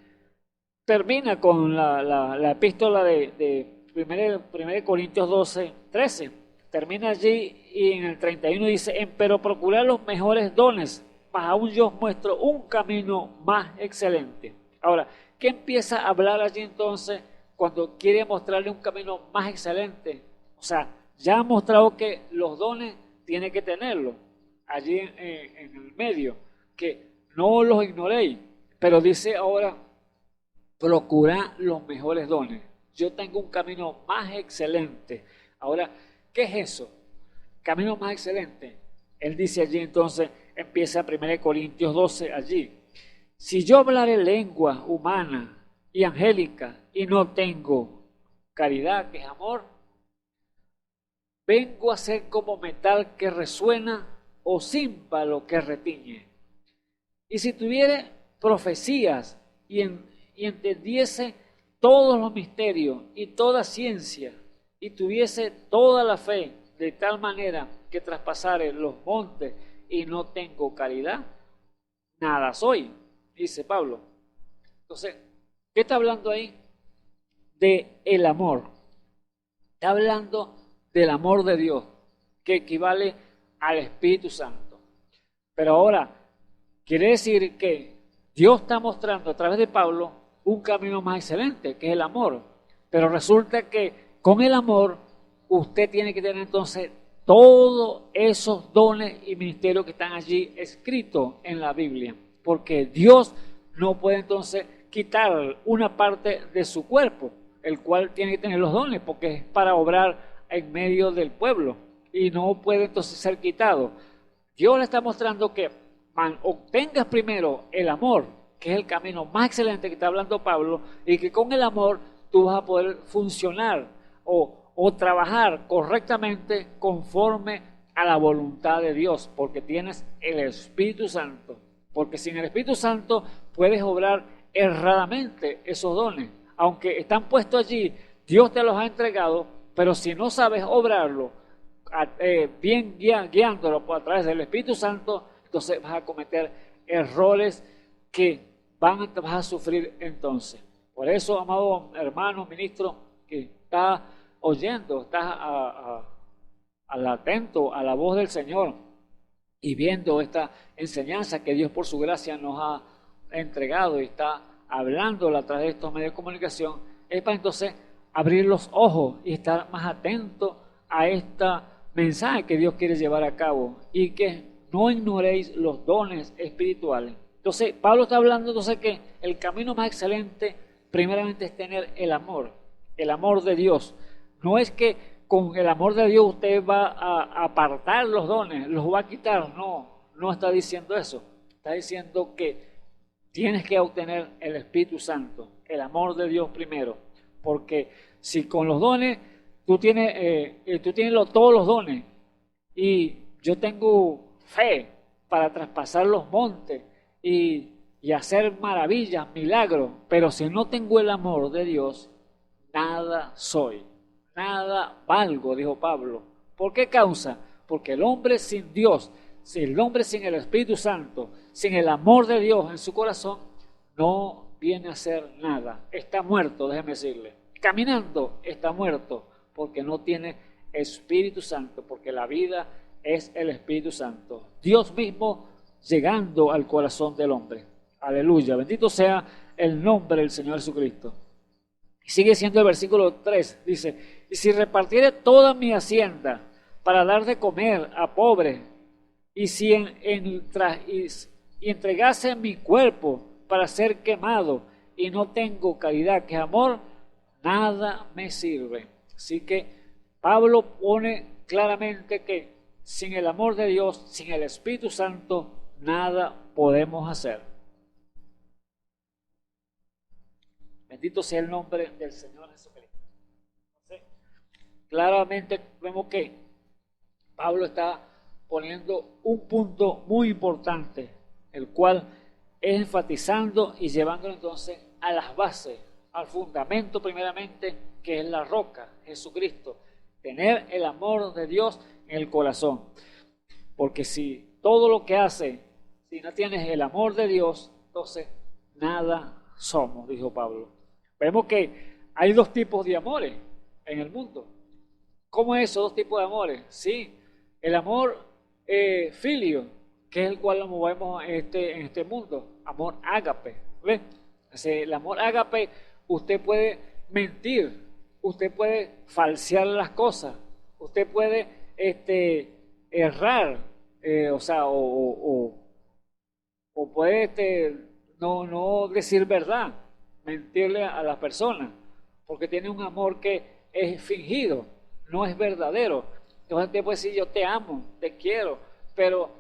E: termina con la epístola de 1 Corintios 12, 13. Termina allí y en el 31 dice, pero procurar los mejores dones, mas aún yo os muestro un camino más excelente. Ahora, ¿qué empieza a hablar allí entonces cuando quiere mostrarle un camino más excelente? O sea, ya ha mostrado que los dones tiene que tenerlos allí en el medio, que no los ignoréis, pero dice ahora, procurad los mejores dones. yo tengo un camino más excelente. Ahora, ¿qué es eso? Camino más excelente. Él dice allí entonces, empieza 1 Corintios 12 allí. Si yo hablaré lengua humana y angélica y no tengo caridad, que es amor, vengo a ser como metal que resuena o címbalo que retiñe. Y si tuviere profecías y entendiese todos los misterios y toda ciencia, y tuviese toda la fe de tal manera que traspasare los montes y no tengo caridad, nada soy, dice Pablo. Entonces, ¿qué está hablando ahí? De el amor. Está hablando del amor de Dios, que equivale al Espíritu Santo. Pero ahora, quiere decir que Dios está mostrando a través de Pablo un camino más excelente, que es el amor. Pero resulta que con el amor usted tiene que tener entonces todos esos dones y ministerios que están allí escritos en la Biblia. Porque Dios no puede entonces quitar una parte de su cuerpo, el cual tiene que tener los dones, porque es para obrar en medio del pueblo y no puede entonces ser quitado. Dios le está mostrando que obtengas primero el amor, que es el camino más excelente que está hablando Pablo, y que con el amor tú vas a poder funcionar o trabajar correctamente conforme a la voluntad de Dios, porque tienes el Espíritu Santo. Porque sin el Espíritu Santo puedes obrar erradamente esos dones. Aunque están puestos allí, Dios te los ha entregado, pero si no sabes obrarlo, bien guiándolo a través del Espíritu Santo, entonces vas a cometer errores que vas a sufrir entonces. Por eso, amado hermano, ministro, que está oyendo, está atento a la voz del Señor y viendo esta enseñanza que Dios por su gracia nos ha entregado y está hablándola a través de estos medios de comunicación, es para entonces abrir los ojos y estar más atento a esta mensaje que Dios quiere llevar a cabo y que no ignoréis los dones espirituales. Entonces, Pablo está hablando entonces que el camino más excelente primeramente es tener el amor de Dios. No es que con el amor de Dios usted va a apartar los dones, los va a quitar, no está diciendo eso. Está diciendo que tienes que obtener el Espíritu Santo, el amor de Dios primero, porque si con los dones tú tienes todos los dones y yo tengo fe para traspasar los montes y hacer maravillas, milagros, pero si no tengo el amor de Dios, nada soy, nada valgo, dijo Pablo. ¿Por qué causa? Porque el hombre sin Dios, el hombre sin el Espíritu Santo, sin el amor de Dios en su corazón, no viene a ser nada. Está muerto, déjeme decirle. Caminando está muerto porque no tiene Espíritu Santo, porque la vida es el Espíritu Santo. Dios mismo llegando al corazón del hombre. Aleluya, bendito sea el nombre del Señor Jesucristo. Y sigue siendo el versículo 3, dice, y si repartiere toda mi hacienda para dar de comer a pobres, y si entregase mi cuerpo para ser quemado, y no tengo caridad, que es amor, nada me sirve. Así que Pablo pone claramente que sin el amor de Dios, sin el Espíritu Santo, nada podemos hacer. Bendito sea el nombre del Señor Jesucristo. Entonces, claramente vemos que Pablo está poniendo un punto muy importante, el cual es enfatizando y llevándolo entonces a las bases, al fundamento primeramente, que es la roca, Jesucristo. Tener el amor de Dios en el corazón. Porque si todo lo que hace, si no tienes el amor de Dios, entonces nada somos, dijo Pablo. Vemos que hay dos tipos de amores en el mundo. ¿Cómo es esos dos tipos de amores? Sí, el amor filio, que es el cual nos movemos en este mundo. Amor ágape. ¿Ve? El amor ágape, usted puede mentir, usted puede falsear las cosas, usted puede errar, o puede no decir verdad, mentirle a las personas, porque tiene un amor que es fingido, no es verdadero. Entonces te puede decir yo te amo, te quiero, pero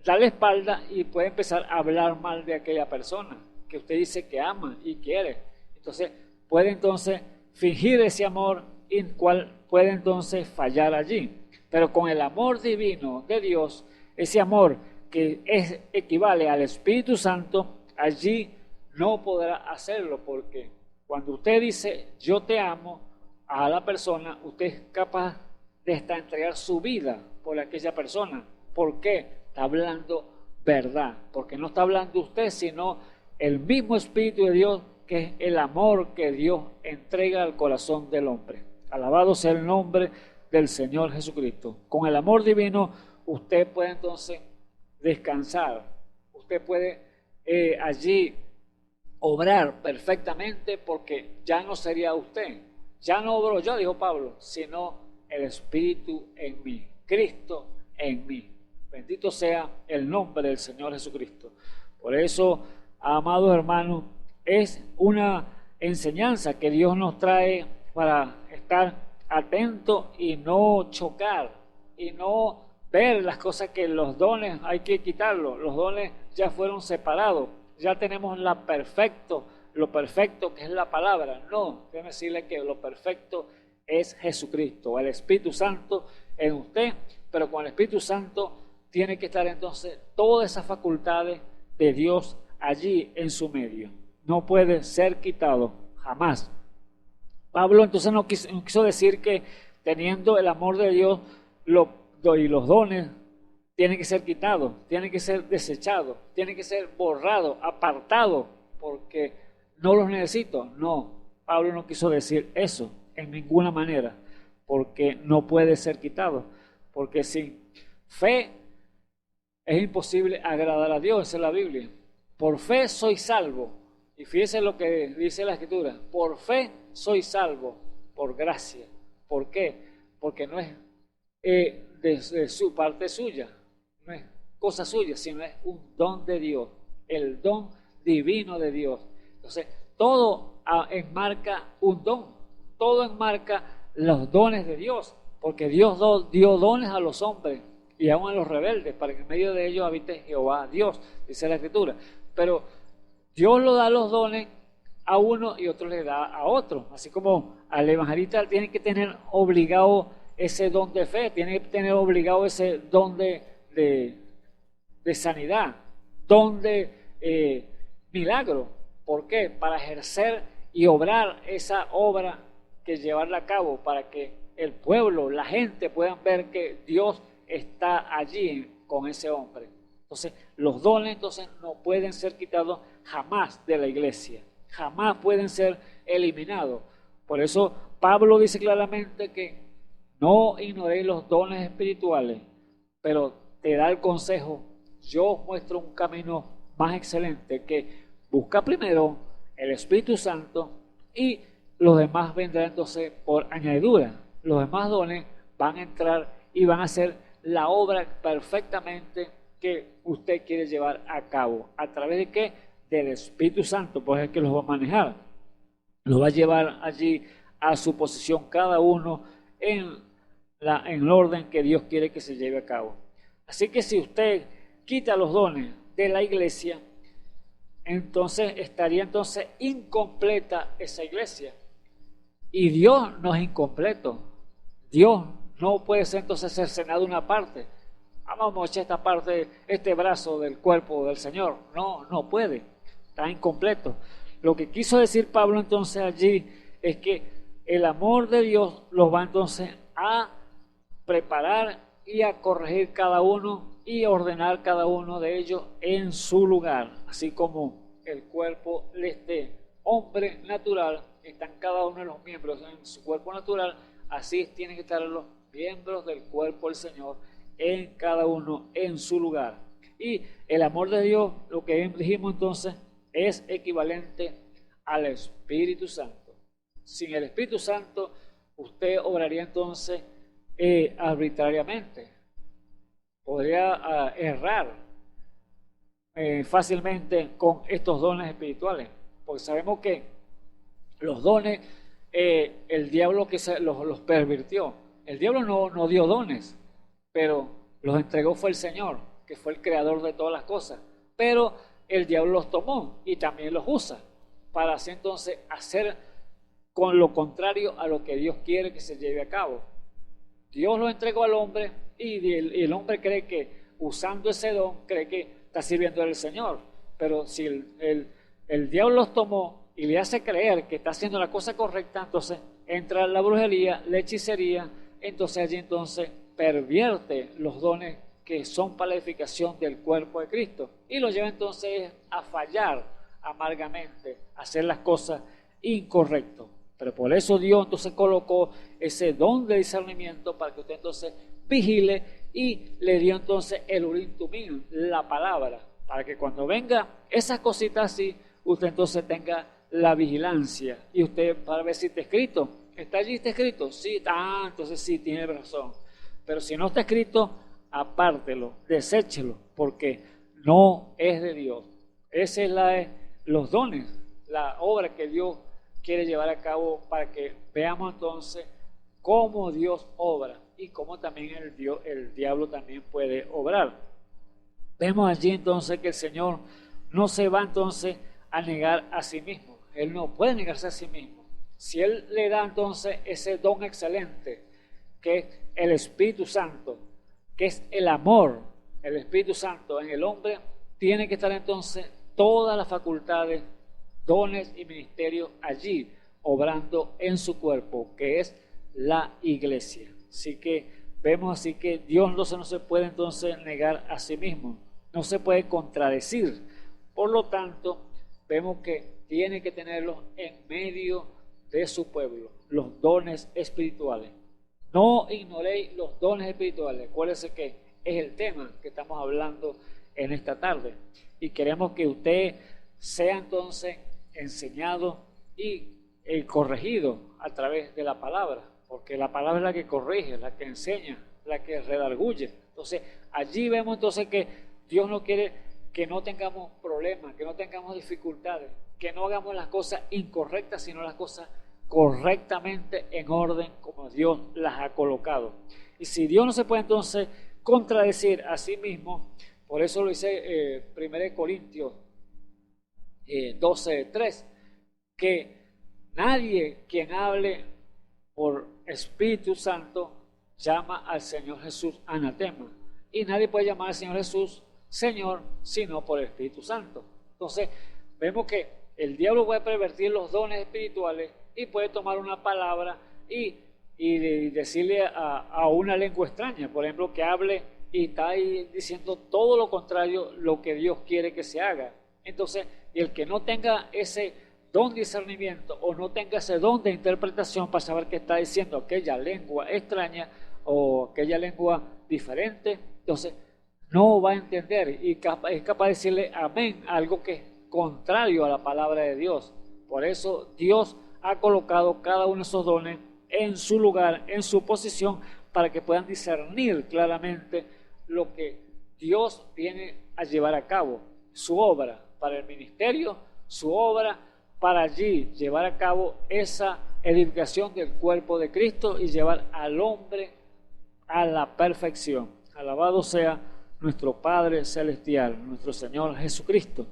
E: da la espalda y puede empezar a hablar mal de aquella persona que usted dice que ama y quiere. Entonces puede entonces fingir ese amor y cual puede entonces fallar allí. Pero con el amor divino de Dios, ese amor que equivale al Espíritu Santo, allí no podrá hacerlo, porque cuando usted dice yo te amo a la persona, usted es capaz de hasta entregar su vida por aquella persona. ¿Por qué? Está hablando verdad, porque no está hablando usted, sino el mismo Espíritu de Dios, que es el amor que Dios entrega al corazón del hombre. Alabado sea el nombre del Señor Jesucristo. Con el amor divino usted puede entonces descansar, usted puede allí obrar perfectamente, porque ya no sería usted, ya no obro yo, dijo Pablo, sino el Espíritu en mí, Cristo en mí. Bendito sea el nombre del Señor Jesucristo. Por eso, amados hermanos, es una enseñanza que Dios nos trae para estar atentos y no chocar y no ver las cosas que los dones hay que quitarlos. Los dones ya fueron separados, ya tenemos lo perfecto que es la palabra. No, déjeme decirle que lo perfecto es Jesucristo, el Espíritu Santo en usted, pero con el Espíritu Santo tiene que estar entonces todas esas facultades de Dios allí en su medio. No puede ser quitado jamás. Pablo entonces no quiso decir que teniendo el amor de Dios y los dones tienen que ser quitados, tienen que ser desechados, tienen que ser borrados, apartados, porque no los necesito. No, Pablo no quiso decir eso en ninguna manera, porque no puede ser quitado, porque sin fe es imposible agradar a Dios. Esa es la Biblia. Por fe soy salvo. Y fíjese lo que dice la Escritura. Por fe soy salvo, por gracia. ¿Por qué? Porque no es de su parte suya, no es cosa suya, sino es un don de Dios, el don divino de Dios. Entonces, todo enmarca un don, todo enmarca los dones de Dios, porque Dios dio dones a los hombres y aún a los rebeldes, para que en medio de ellos habite Jehová Dios, dice la Escritura. Pero Dios lo da los dones a uno y otro le da a otro, así como al evangelista tiene que tener obligado ese don de fe, tiene que tener obligado ese don de sanidad, don de milagro. ¿Por qué? Para ejercer y obrar esa obra, que llevarla a cabo, para que el pueblo, la gente puedan ver que Dios está allí con ese hombre. Entonces, los dones entonces no pueden ser quitados jamás de la iglesia, jamás pueden ser eliminados. Por eso Pablo dice claramente que no ignoréis los dones espirituales, pero te da el consejo. Yo os muestro un camino más excelente, que busca primero el Espíritu Santo y los demás vendrán entonces por añadidura. Los demás dones van a entrar y van a hacer la obra perfectamente que usted quiere llevar a cabo. ¿A través de qué? Del Espíritu Santo, pues es que los va a manejar. Los va a llevar allí a su posición cada uno en el orden que Dios quiere que se lleve a cabo. Así que si usted quita los dones de la iglesia, entonces estaría incompleta esa iglesia. Y Dios no es incompleto. Dios no puede ser entonces cercenado una parte. Vamos a echar esta parte, este brazo del cuerpo del Señor. No puede. Está incompleto. Lo que quiso decir Pablo entonces allí es que el amor de Dios los va entonces a preparar y a corregir cada uno y ordenar cada uno de ellos en su lugar, así como el cuerpo de hombre natural están cada uno de los miembros en su cuerpo natural, así tienen que estar los miembros del cuerpo del Señor en cada uno en su lugar. Y el amor de Dios, lo que dijimos entonces, es equivalente al Espíritu Santo. Sin el Espíritu Santo, usted obraría entonces arbitrariamente. Podría errar fácilmente con estos dones espirituales, porque sabemos que los dones el diablo que los pervirtió. El diablo no dio dones, pero los entregó fue el Señor, que fue el creador de todas las cosas. Pero el diablo los tomó y también los usa para así entonces hacer con lo contrario a lo que Dios quiere que se lleve a cabo. Dios lo entregó al hombre y el hombre cree que usando ese don, cree que está sirviendo al Señor. Pero si el diablo los tomó y le hace creer que está haciendo la cosa correcta, entonces entra la brujería, la hechicería, entonces allí entonces pervierte los dones que son para la edificación del cuerpo de Cristo y lo lleva entonces a fallar amargamente, a hacer las cosas incorrectas. Pero por eso Dios entonces colocó ese don de discernimiento para que usted entonces vigile y le dio entonces el Urim Tumim, la palabra, para que cuando venga esas cositas así, usted entonces tenga la vigilancia y usted para ver si está escrito. ¿Está allí? ¿Está escrito? Sí, entonces sí, tiene razón. Pero si no está escrito, apártelo, deséchelo, porque no es de Dios. Esa es los dones, la obra que Dios quiere llevar a cabo para que veamos entonces cómo Dios obra y cómo también el diablo también puede obrar. Vemos allí entonces que el Señor no se va entonces a negar a sí mismo. Él no puede negarse a sí mismo. Si Él le da entonces ese don excelente, que es el Espíritu Santo, que es el amor, el Espíritu Santo en el hombre, tiene que estar entonces todas las facultades, dones y ministerios allí, obrando en su cuerpo, que es la iglesia. Así que vemos así que Dios no se puede entonces negar a sí mismo, no se puede contradecir. Por lo tanto, vemos que tiene que tenerlos en medio de su pueblo, los dones espirituales. No ignoréis los dones espirituales. Acuérdense que es el tema que estamos hablando en esta tarde. Y queremos que usted sea entonces enseñado y corregido a través de la palabra. Porque la palabra es la que corrige, la que enseña, la que redarguye. Entonces, allí vemos entonces que Dios no quiere que no tengamos problemas, que no tengamos dificultades, que no hagamos las cosas incorrectas, sino las cosas correctamente en orden como Dios las ha colocado. Y si Dios no se puede entonces contradecir a sí mismo, por eso lo dice 1 Corintios 12:3, que nadie quien hable por Espíritu Santo llama al Señor Jesús anatema, y nadie puede llamar al Señor Jesús Señor sino por el Espíritu Santo. Entonces vemos que el diablo puede pervertir los dones espirituales y puede tomar una palabra y decirle a una lengua extraña, por ejemplo, que hable y está ahí diciendo todo lo contrario lo que Dios quiere que se haga. Entonces, y el que no tenga ese don de discernimiento o no tenga ese don de interpretación para saber qué está diciendo aquella lengua extraña o aquella lengua diferente, entonces no va a entender y es capaz de decirle amén a algo que es contrario a la palabra de Dios. Por eso Dios ha colocado cada uno de esos dones en su lugar, en su posición, para que puedan discernir claramente lo que Dios viene a llevar a cabo, su obra para el ministerio, su obra para allí llevar a cabo esa edificación del cuerpo de Cristo y llevar al hombre a la perfección. Alabado sea nuestro Padre Celestial, nuestro Señor Jesucristo.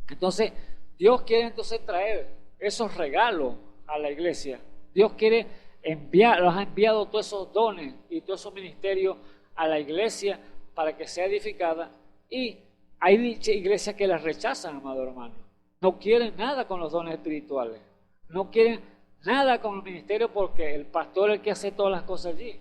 E: Entonces, Dios quiere entonces traer esos regalos a la iglesia. Dios quiere los ha enviado todos esos dones y todos esos ministerios a la iglesia para que sea edificada, y hay iglesias que las rechazan, amado hermano. No quieren nada con los dones espirituales, no quieren nada con el ministerio porque el pastor es el que hace todas las cosas allí.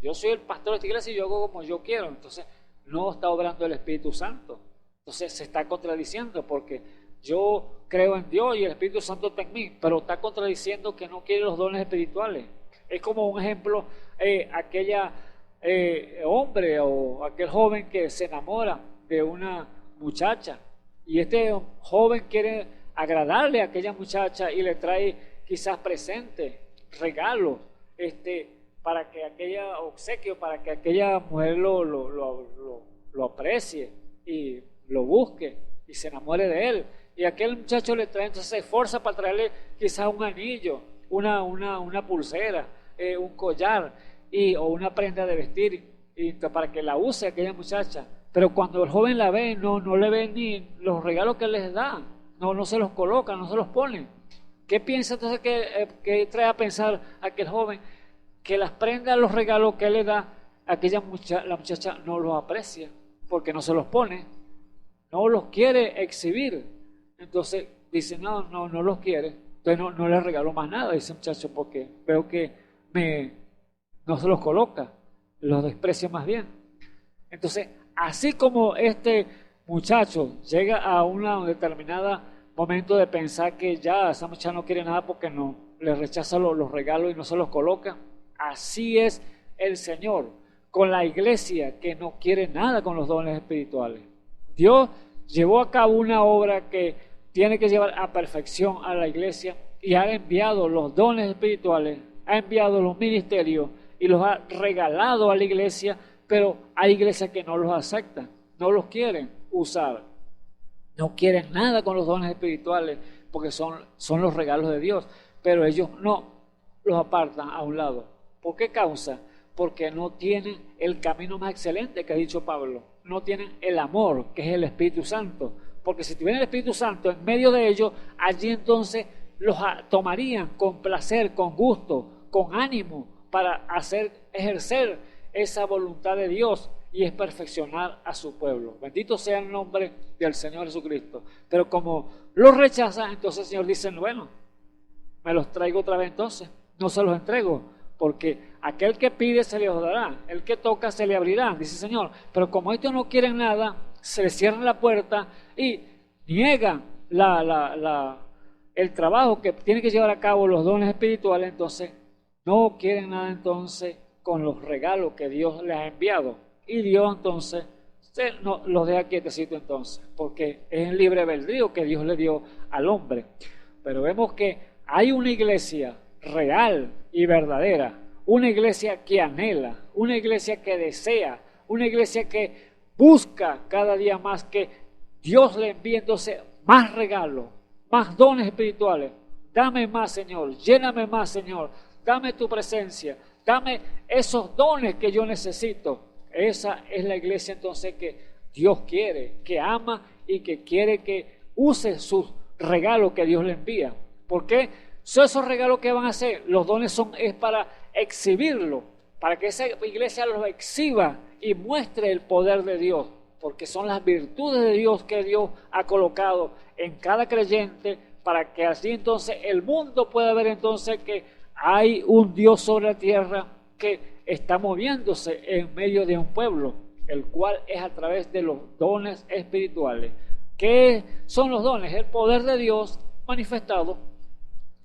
E: Yo soy el pastor de esta iglesia y yo hago como yo quiero. Entonces no está obrando el Espíritu Santo. Entonces se está contradiciendo porque yo creo en Dios y el Espíritu Santo está en mí, pero está contradiciendo que no quiere los dones espirituales. Es como un ejemplo, aquella hombre o aquel joven que se enamora de una muchacha y este joven quiere agradarle a aquella muchacha y le trae quizás presentes, regalos, para que aquella obsequio, para que aquella mujer lo aprecie y lo busque y se enamore de él. Y aquel muchacho le trae, entonces se esfuerza para traerle quizás un anillo una pulsera, un collar o una prenda de vestir para que la use aquella muchacha. Pero cuando el joven la ve, no le ve ni los regalos que les da, no se los coloca, no se los pone. ¿Qué piensa entonces que trae a pensar aquel joven? Que las prendas, los regalos que le da, la muchacha no los aprecia, porque no se los pone, no los quiere exhibir. Entonces dice, no los quiere, entonces no le regalo más nada a ese muchacho, porque veo que no se los coloca, los desprecia más bien. Entonces, así como este muchacho llega a un determinado momento de pensar que ya esa muchacha no quiere nada porque no le rechaza los regalos y no se los coloca, así es el Señor con la iglesia que no quiere nada con los dones espirituales. Dios llevó a cabo una obra que tiene que llevar a perfección a la iglesia y ha enviado los dones espirituales, ha enviado los ministerios y los ha regalado a la iglesia, pero hay iglesias que no los aceptan, no los quieren usar, no quieren nada con los dones espirituales porque son los regalos de Dios, pero ellos no los apartan a un lado. ¿Por qué causa? Porque no tienen el camino más excelente que ha dicho Pablo, no tienen el amor que es el Espíritu Santo, porque si tuviera el Espíritu Santo en medio de ellos, allí entonces los tomarían con placer, con gusto, con ánimo para ejercer esa voluntad de Dios y es perfeccionar a su pueblo. Bendito sea el nombre del Señor Jesucristo. Pero como los rechazan, entonces el Señor dice, bueno, me los traigo otra vez entonces, no se los entrego, porque aquel que pide se le dará, el que toca se le abrirá, dice el Señor. Pero como estos no quieren nada, se les cierra la puerta y niegan el trabajo que tienen que llevar a cabo los dones espirituales, entonces no quieren nada entonces con los regalos que Dios les ha enviado. Y Dios entonces los deja quietecitos entonces, porque es el libre albedrío que Dios le dio al hombre. Pero vemos que hay una iglesia real y verdadera, una iglesia que anhela, una iglesia que desea, una iglesia que busca cada día más que Dios le envíe entonces más regalos, más dones espirituales. Dame más, Señor, lléname más, Señor, dame tu presencia, dame esos dones que yo necesito. Esa es la iglesia entonces que Dios quiere, que ama y que quiere que use sus regalos que Dios le envía. ¿Por qué? Son esos regalos que van a hacer. Los dones es para exhibirlo, para que esa iglesia los exhiba y muestre el poder de Dios, porque son las virtudes de Dios que Dios ha colocado en cada creyente, para que así entonces el mundo pueda ver entonces que hay un Dios sobre la tierra que está moviéndose en medio de un pueblo, el cual es a través de los dones espirituales. ¿Qué son los dones? El poder de Dios manifestado,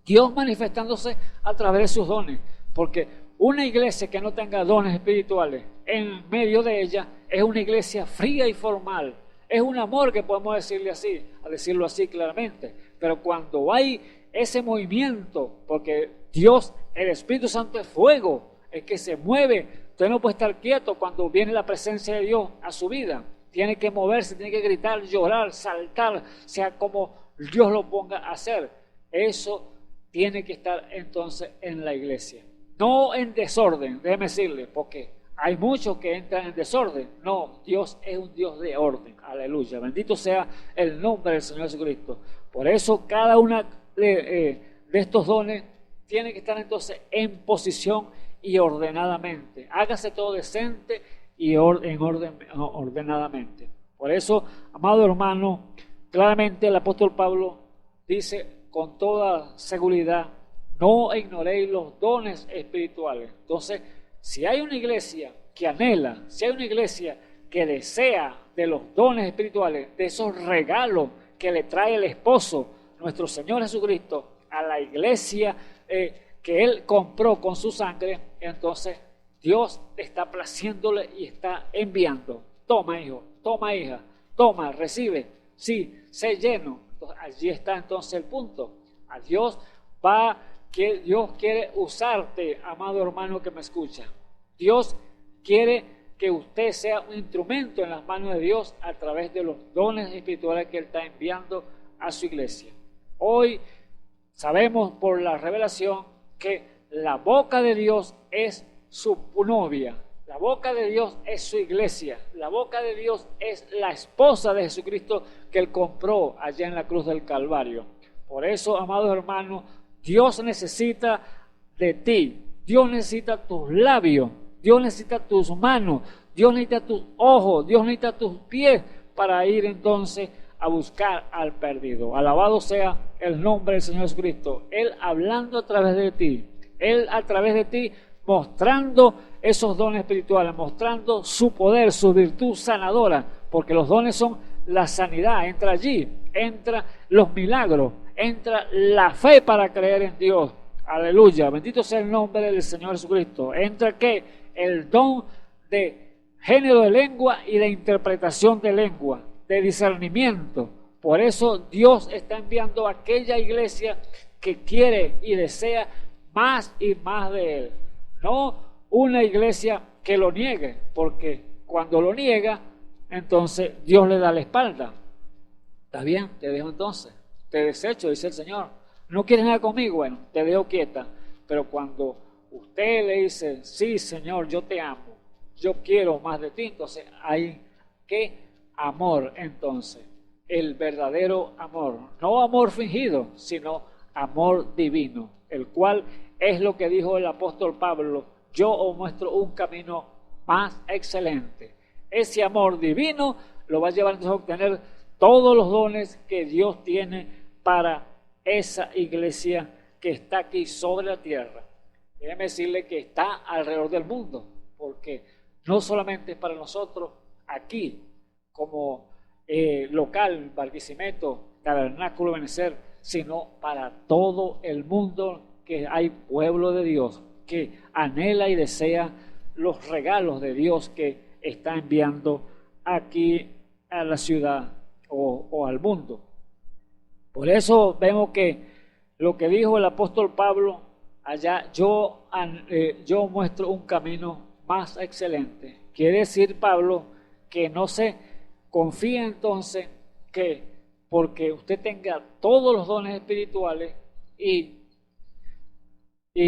E: Dios manifestándose a través de sus dones, porque una iglesia que no tenga dones espirituales en medio de ella es una iglesia fría y formal, es un amor que podemos decirlo así claramente, pero cuando hay ese movimiento, porque Dios, el Espíritu Santo es fuego, es que se mueve, usted no puede estar quieto cuando viene la presencia de Dios a su vida, tiene que moverse, tiene que gritar, llorar, saltar, sea como Dios lo ponga a hacer. Eso tiene que estar entonces en la iglesia, no en desorden, déjeme decirle, porque hay muchos que entran en desorden. No, Dios es un Dios de orden, aleluya, bendito sea el nombre del Señor Jesucristo. Por eso cada una de estos dones tiene que estar entonces en posición y ordenadamente, hágase todo decente y ordenadamente. Por eso, amado hermano, claramente el apóstol Pablo dice con toda seguridad, no ignoréis los dones espirituales. Entonces, si hay una iglesia que anhela, si hay una iglesia que desea de los dones espirituales, de esos regalos que le trae el esposo, nuestro Señor Jesucristo, a la iglesia que Él compró con su sangre, entonces Dios está placiéndole y está enviando. Toma, hijo, toma, hija, toma, recibe, sí, sé lleno. Entonces, allí está entonces el punto. Dios quiere usarte, amado hermano que me escucha. Dios quiere que usted sea un instrumento en las manos de Dios a través de los dones espirituales que Él está enviando a su iglesia. Hoy sabemos por la revelación que la boca de Dios es su novia, la boca de Dios es su iglesia, la boca de Dios es la esposa de Jesucristo que Él compró allá en la cruz del Calvario. Por eso, amados hermanos, Dios necesita de ti, Dios necesita tus labios, Dios necesita tus manos, Dios necesita tus ojos, Dios necesita tus pies para ir entonces a buscar al perdido. Alabado sea el nombre del Señor Jesucristo. Él hablando a través de ti, Él a través de ti mostrando esos dones espirituales, mostrando su poder, su virtud sanadora, porque los dones son la sanidad, entra allí, entra los milagros, entra la fe para creer en Dios. Aleluya, bendito sea el nombre del Señor Jesucristo. Entra ¿qué? El don de género de lengua y de interpretación de lengua, de discernimiento. Por eso Dios está enviando a aquella iglesia que quiere y desea más y más de Él. No una iglesia que lo niegue, porque cuando lo niega, entonces Dios le da la espalda. ¿Está bien? Te dejo entonces. Te desecho, dice el Señor. ¿No quieres nada conmigo? Bueno, te dejo quieta. Pero cuando usted le dice, sí, Señor, yo te amo, yo quiero más de ti, entonces hay que amor entonces. El verdadero amor. No amor fingido, sino amor divino, el cual es lo que dijo el apóstol Pablo: yo os muestro un camino más excelente. Ese amor divino lo va a llevar a obtener todos los dones que Dios tiene para esa iglesia que está aquí sobre la tierra. Déjeme decirle que está alrededor del mundo, porque no solamente es para nosotros aquí, como local, Barquisimeto, Tabernáculo Ebenecer, sino para todo el mundo, que hay pueblo de Dios que anhela y desea los regalos de Dios que está enviando aquí a la ciudad o al mundo. Por eso vemos que lo que dijo el apóstol Pablo allá, yo muestro un camino más excelente. Quiere decir Pablo que no se confía entonces que porque usted tenga todos los dones espirituales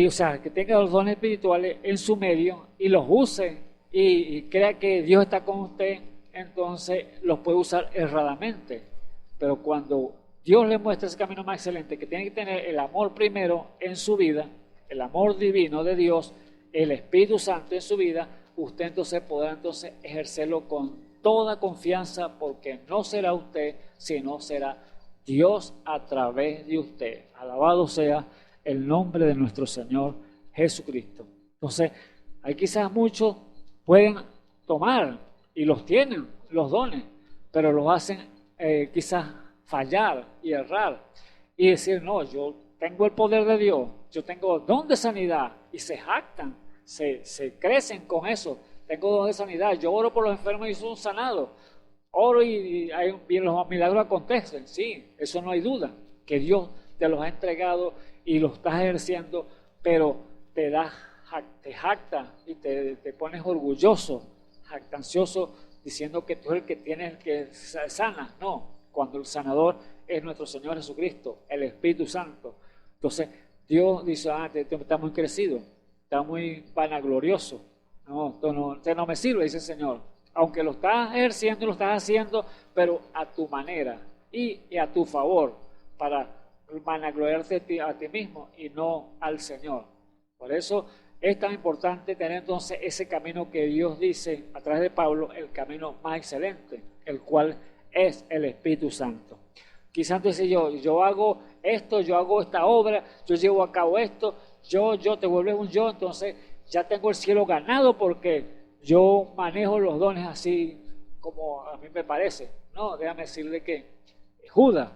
E: o sea, que tenga los dones espirituales en su medio y los use y crea que Dios está con usted, entonces los puede usar erradamente. Pero cuando Dios le muestra ese camino más excelente, que tiene que tener el amor primero en su vida, el amor divino de Dios, el Espíritu Santo en su vida, usted entonces podrá entonces ejercerlo con toda confianza, porque no será usted, sino será Dios a través de usted. Alabado sea el nombre de nuestro Señor Jesucristo. Entonces, hay quizás muchos pueden tomar y los tienen, los dones, pero los hacen quizás fallar y errar y decir, no, yo tengo el poder de Dios, yo tengo don de sanidad, y se jactan, se crecen con eso. Tengo don de sanidad, yo oro por los enfermos y son sanados, oro y los milagros acontecen. Sí, eso no hay duda, que Dios te los ha entregado y los estás ejerciendo, pero te jacta y te pones orgulloso, jactancioso, diciendo que tú eres el que tienes, el que sana. No, cuando el sanador es nuestro Señor Jesucristo, el Espíritu Santo. Entonces Dios dice, está muy crecido, está muy vanaglorioso. No, usted no me sirve, dice el Señor. Aunque lo estás ejerciendo, lo estás haciendo, pero a tu manera y a tu favor, para vanagloriarte a ti mismo y no al Señor. Por eso es tan importante tener entonces ese camino que Dios dice a través de Pablo, el camino más excelente, el cual es el Espíritu Santo. Quizás antes yo hago esto, yo hago esta obra, yo llevo a cabo esto, yo te vuelves un yo, entonces ya tengo el cielo ganado porque yo manejo los dones así como a mí me parece. No, déjame decirle que Judas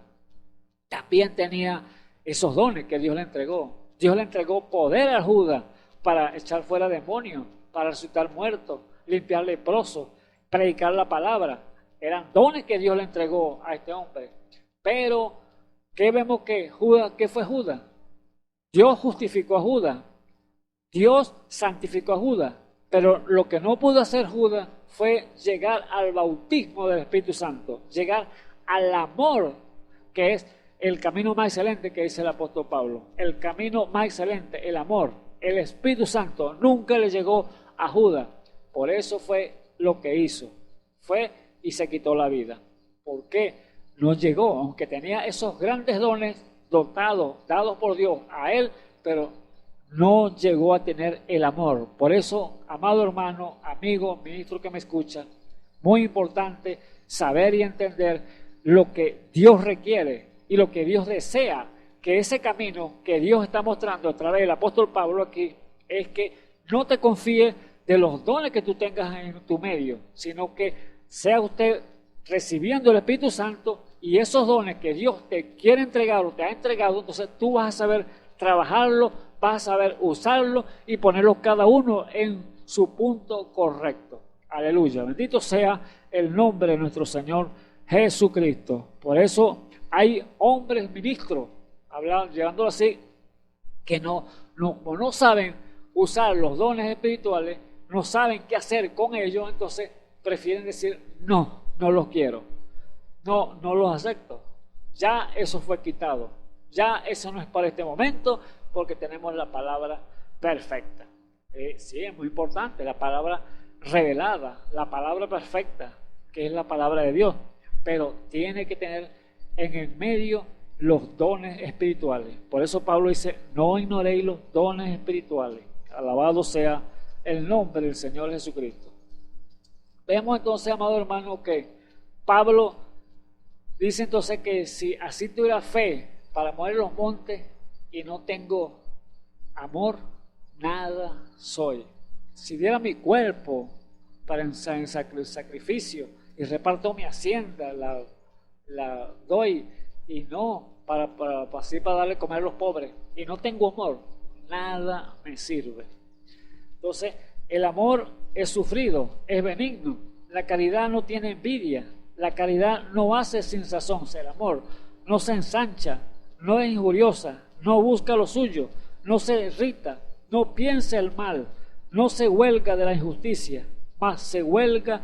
E: también tenía esos dones que Dios le entregó. Dios le entregó poder a Judas para echar fuera demonios, para resucitar muertos, limpiar leprosos, predicar la palabra. Eran dones que Dios le entregó a este hombre. Pero, ¿qué vemos que Judas? ¿Qué fue Judas? Dios justificó a Judas. Dios santificó a Judas. Pero lo que no pudo hacer Judas fue llegar al bautismo del Espíritu Santo, llegar al amor que es el camino más excelente que dice el apóstol Pablo, el camino más excelente, el amor, el Espíritu Santo, nunca le llegó a Judas. Por eso fue lo que hizo, fue y se quitó la vida. ¿Por qué? No llegó, aunque tenía esos grandes dones dotados, dados por Dios a él, pero no llegó a tener el amor. Por eso, amado hermano, amigo, ministro que me escucha, muy importante saber y entender lo que Dios requiere y lo que Dios desea, que ese camino que Dios está mostrando a través del apóstol Pablo aquí, es que no te confíes de los dones que tú tengas en tu medio, sino que sea usted recibiendo el Espíritu Santo y esos dones que Dios te quiere entregar o te ha entregado, entonces tú vas a saber trabajarlo, vas a saber usarlo y ponerlo cada uno en su punto correcto. Aleluya, bendito sea el nombre de nuestro Señor Jesucristo. Por eso hay hombres ministros, llevándolo así, que no saben usar los dones espirituales, no saben qué hacer con ellos, entonces prefieren decir, no los quiero, no los acepto, ya eso fue quitado, ya eso no es para este momento, porque tenemos la palabra perfecta. Sí, es muy importante, la palabra revelada, la palabra perfecta, que es la palabra de Dios, pero tiene que tener en el medio los dones espirituales. Por eso Pablo dice, no ignoréis los dones espirituales. Alabado sea el nombre del Señor Jesucristo. Vemos entonces, amado hermano, que Pablo dice entonces que si así tuviera fe para mover los montes y no tengo amor, nada soy. Si diera mi cuerpo para en sacrificio y reparto mi hacienda, la doy y no para darle comer a los pobres y no tengo amor, nada me sirve. Entonces, el amor es sufrido, es benigno. La caridad no tiene envidia. La caridad no hace sin razón. El amor no se ensancha, no es injuriosa, no busca lo suyo, no se irrita, no piensa el mal, no se huelga de la injusticia, mas se huelga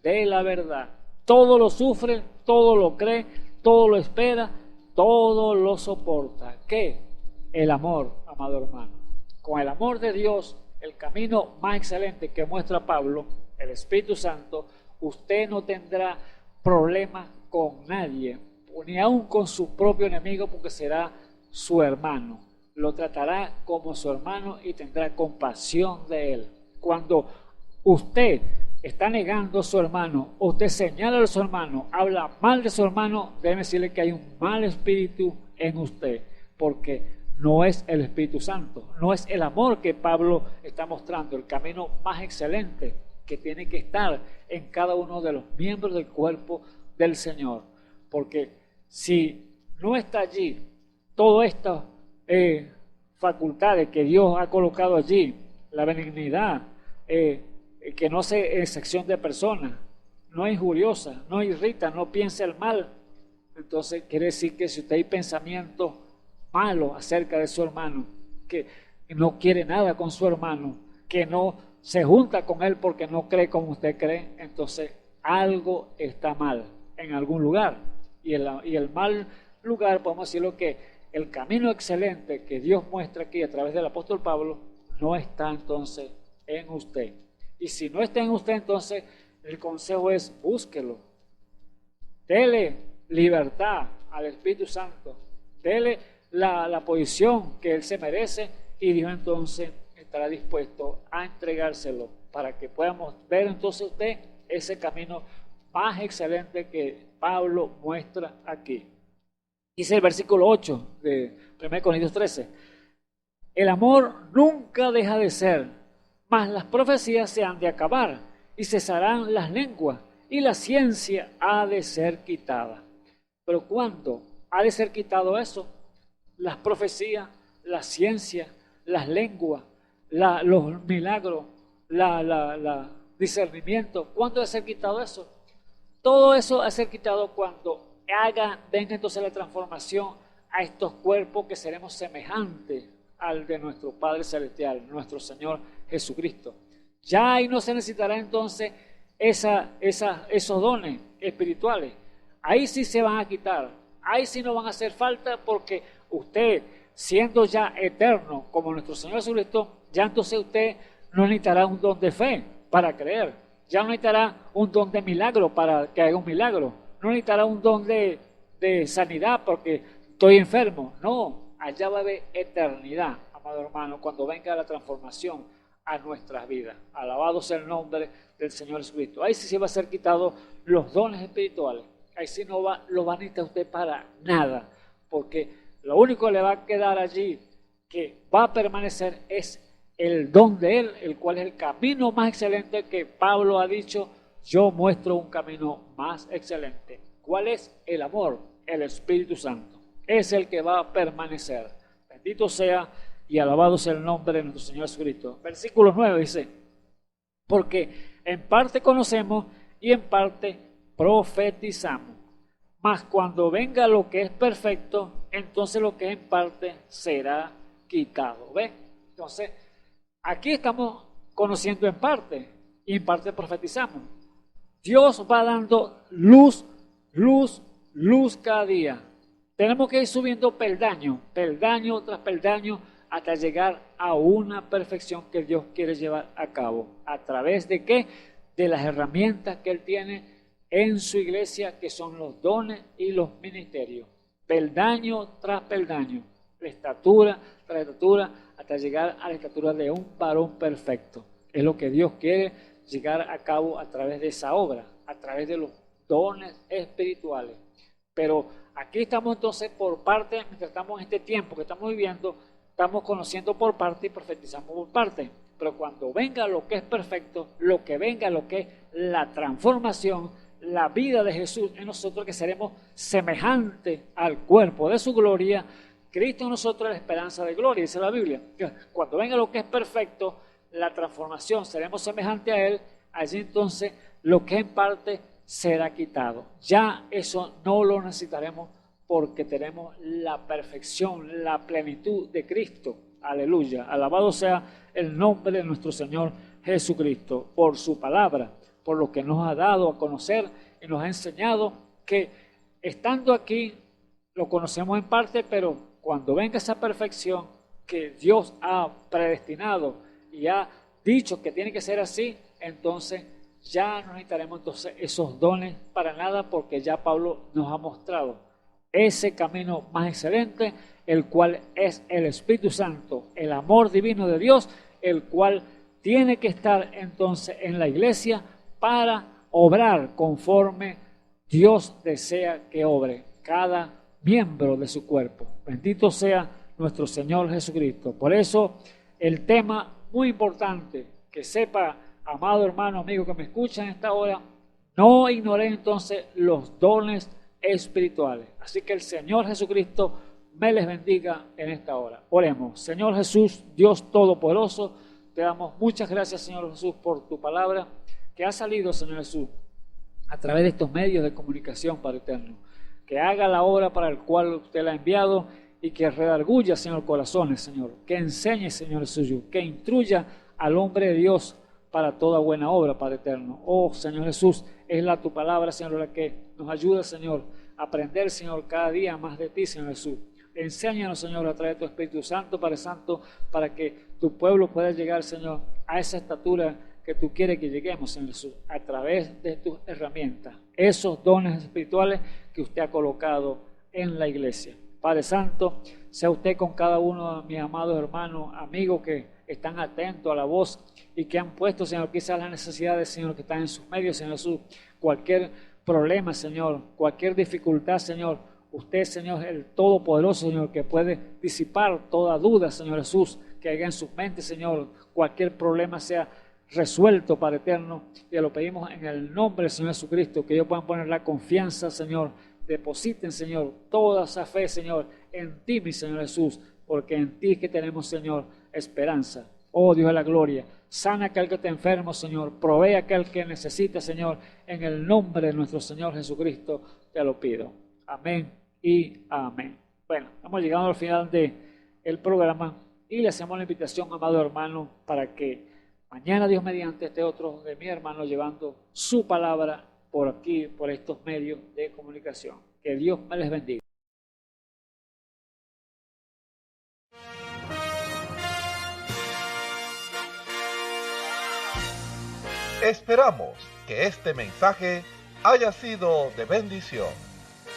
E: de la verdad. Todo lo sufre, todo lo cree, todo lo espera, todo lo soporta. ¿Qué? El amor, amado hermano. Con el amor de Dios, el camino más excelente que muestra Pablo, el Espíritu Santo, usted no tendrá problemas con nadie, ni aun con su propio enemigo, porque será su hermano. Lo tratará como su hermano y tendrá compasión de él. Cuando usted está negando a su hermano, usted señala a su hermano, habla mal de su hermano, debe decirle que hay un mal espíritu en usted, porque no es el Espíritu Santo, no es el amor que Pablo está mostrando, el camino más excelente que tiene que estar en cada uno de los miembros del cuerpo del Señor. Porque si no está allí todas estas facultades que Dios ha colocado allí, la benignidad, que no hace excepción de personas, no es injuriosa, no irrita, no piensa el mal, entonces quiere decir que si usted hay pensamientos malo acerca de su hermano, que no quiere nada con su hermano, que no se junta con él porque no cree como usted cree, entonces algo está mal en algún lugar. Y el mal lugar, podemos decirlo, que el camino excelente que Dios muestra aquí a través del apóstol Pablo no está entonces en usted. Y si no está en usted, entonces el consejo es búsquelo, dele libertad al Espíritu Santo, dele la posición que él se merece, y Dios entonces estará dispuesto a entregárselo para que podamos ver entonces usted ese camino más excelente que Pablo muestra aquí. Dice el versículo 8 de 1 Corintios 13: el amor nunca deja de ser, mas las profecías se han de acabar y cesarán las lenguas y la ciencia ha de ser quitada. Pero ¿cuándo ha de ser quitado eso? Las profecías, la ciencia, las lenguas, los milagros, discernimiento. ¿Cuándo ha de ser quitado eso? Todo eso ha de ser quitado cuando venga entonces la transformación a estos cuerpos, que seremos semejantes al de nuestro Padre Celestial, nuestro Señor Jesucristo. Ya ahí no se necesitará entonces esos dones espirituales. Ahí sí se van a quitar. Ahí sí no van a hacer falta porque usted, siendo ya eterno como nuestro Señor Jesucristo, ya entonces usted no necesitará un don de fe para creer. Ya no necesitará un don de milagro para que haga un milagro. No necesitará un don de sanidad porque estoy enfermo. No, allá va a haber eternidad, amado hermano, cuando venga la transformación a nuestras vidas. Alabado sea el nombre del Señor Jesucristo. Ahí sí se va a ser quitado los dones espirituales. Ahí sí no lo va a necesitar usted para nada, porque lo único que le va a quedar allí, que va a permanecer, es el don de Él, el cual es el camino más excelente que Pablo ha dicho. Yo muestro un camino más excelente. ¿Cuál es? El amor, el Espíritu Santo. Es el que va a permanecer. Bendito sea y alabado sea el nombre de nuestro Señor Jesucristo. Versículo 9 dice, porque en parte conocemos y en parte profetizamos. Mas cuando venga lo que es perfecto, entonces lo que es en parte será quitado. ¿Ves? Entonces, aquí estamos conociendo en parte y en parte profetizamos. Dios va dando luz, luz, luz cada día. Tenemos que ir subiendo peldaño, peldaño tras peldaño, hasta llegar a una perfección que Dios quiere llevar a cabo. ¿A través de qué? De las herramientas que Él tiene en su iglesia, que son los dones y los ministerios. Peldaño tras peldaño, estatura tras estatura, hasta llegar a la estatura de un varón perfecto. Es lo que Dios quiere llegar a cabo a través de esa obra, a través de los dones espirituales. Pero aquí estamos entonces por parte, mientras estamos en este tiempo que estamos viviendo, estamos conociendo por parte y profetizamos por parte. Pero cuando venga lo que es perfecto, lo que venga lo que es la transformación, la vida de Jesús en nosotros, que seremos semejantes al cuerpo de su gloria, Cristo en nosotros es la esperanza de gloria, dice la Biblia. Cuando venga lo que es perfecto, la transformación, seremos semejantes a Él, allí entonces lo que en parte será quitado. Ya eso no lo necesitaremos porque tenemos la perfección, la plenitud de Cristo. Aleluya. Alabado sea el nombre de nuestro Señor Jesucristo por su palabra, por lo que nos ha dado a conocer y nos ha enseñado que estando aquí lo conocemos en parte, pero cuando venga esa perfección que Dios ha predestinado y ha dicho que tiene que ser así, entonces ya no necesitaremos entonces esos dones para nada, porque ya Pablo nos ha mostrado ese camino más excelente, el cual es el Espíritu Santo, el amor divino de Dios, el cual tiene que estar entonces en la iglesia para obrar conforme Dios desea que obre cada miembro de su cuerpo. Bendito sea nuestro Señor Jesucristo. Por eso el tema muy importante, que sepa, amado hermano, amigo que me escucha en esta hora, no ignoré entonces los dones espirituales. Así que el Señor Jesucristo me les bendiga en esta hora. Oremos. Señor Jesús, Dios Todopoderoso, te damos muchas gracias, Señor Jesús, por tu palabra que ha salido, Señor Jesús, a través de estos medios de comunicación, Padre eterno. Que haga la obra para la cual usted la ha enviado y que redarguya, Señor, corazones, Señor. Que enseñe, Señor Jesús, que instruya al hombre de Dios para toda buena obra, Padre eterno. Oh, Señor Jesús, es tu palabra, Señor, la que nos ayuda, Señor, a aprender, Señor, cada día más de ti, Señor Jesús. Enséñanos, Señor, a través de tu Espíritu Santo, Padre Santo, para que tu pueblo pueda llegar, Señor, a esa estatura que tú quieres que lleguemos, Señor Jesús, a través de tus herramientas, esos dones espirituales que usted ha colocado en la iglesia. Padre Santo, sea usted con cada uno de mis amados hermanos, amigos que están atentos a la voz y que han puesto, Señor, quizás las necesidades, Señor, que están en sus medios, Señor Jesús, cualquier problema, Señor, cualquier dificultad, Señor, usted, Señor, el Todopoderoso, Señor, que puede disipar toda duda, Señor Jesús, que haya en sus mentes, Señor, cualquier problema sea resuelto, Padre eterno, y lo pedimos en el nombre del Señor Jesucristo, que ellos puedan poner la confianza, Señor, depositen, Señor, toda esa fe, Señor, en ti, mi Señor Jesús, porque en ti es que tenemos, Señor, esperanza. Oh Dios de la gloria, sana aquel que está enfermo, Señor, provee aquel que necesita, Señor, en el nombre de nuestro Señor Jesucristo, te lo pido. Amén y amén. Bueno, hemos llegado al final del programa y le hacemos la invitación, amado hermano, para que mañana, Dios mediante, este otro de mi hermano llevando su palabra por aquí, por estos medios de comunicación. Que Dios me les bendiga.
A: Esperamos que este mensaje haya sido de bendición,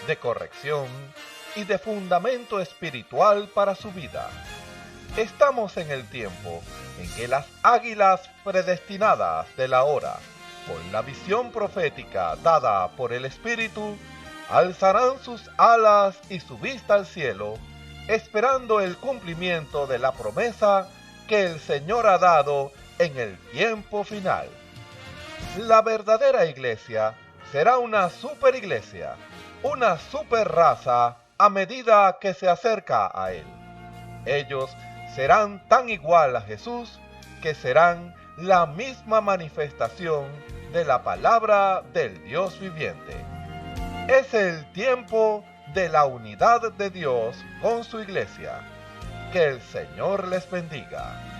A: de corrección y de fundamento espiritual para su vida. Estamos en el tiempo en que las águilas predestinadas de la hora, con la visión profética dada por el Espíritu, alzarán sus alas y su vista al cielo, esperando el cumplimiento de la promesa que el Señor ha dado en el tiempo final. La verdadera iglesia será una superiglesia, una super raza a medida que se acerca a Él. Ellos serán tan igual a Jesús que serán la misma manifestación de la palabra del Dios viviente. Es el tiempo de la unidad de Dios con su iglesia. Que el Señor les bendiga.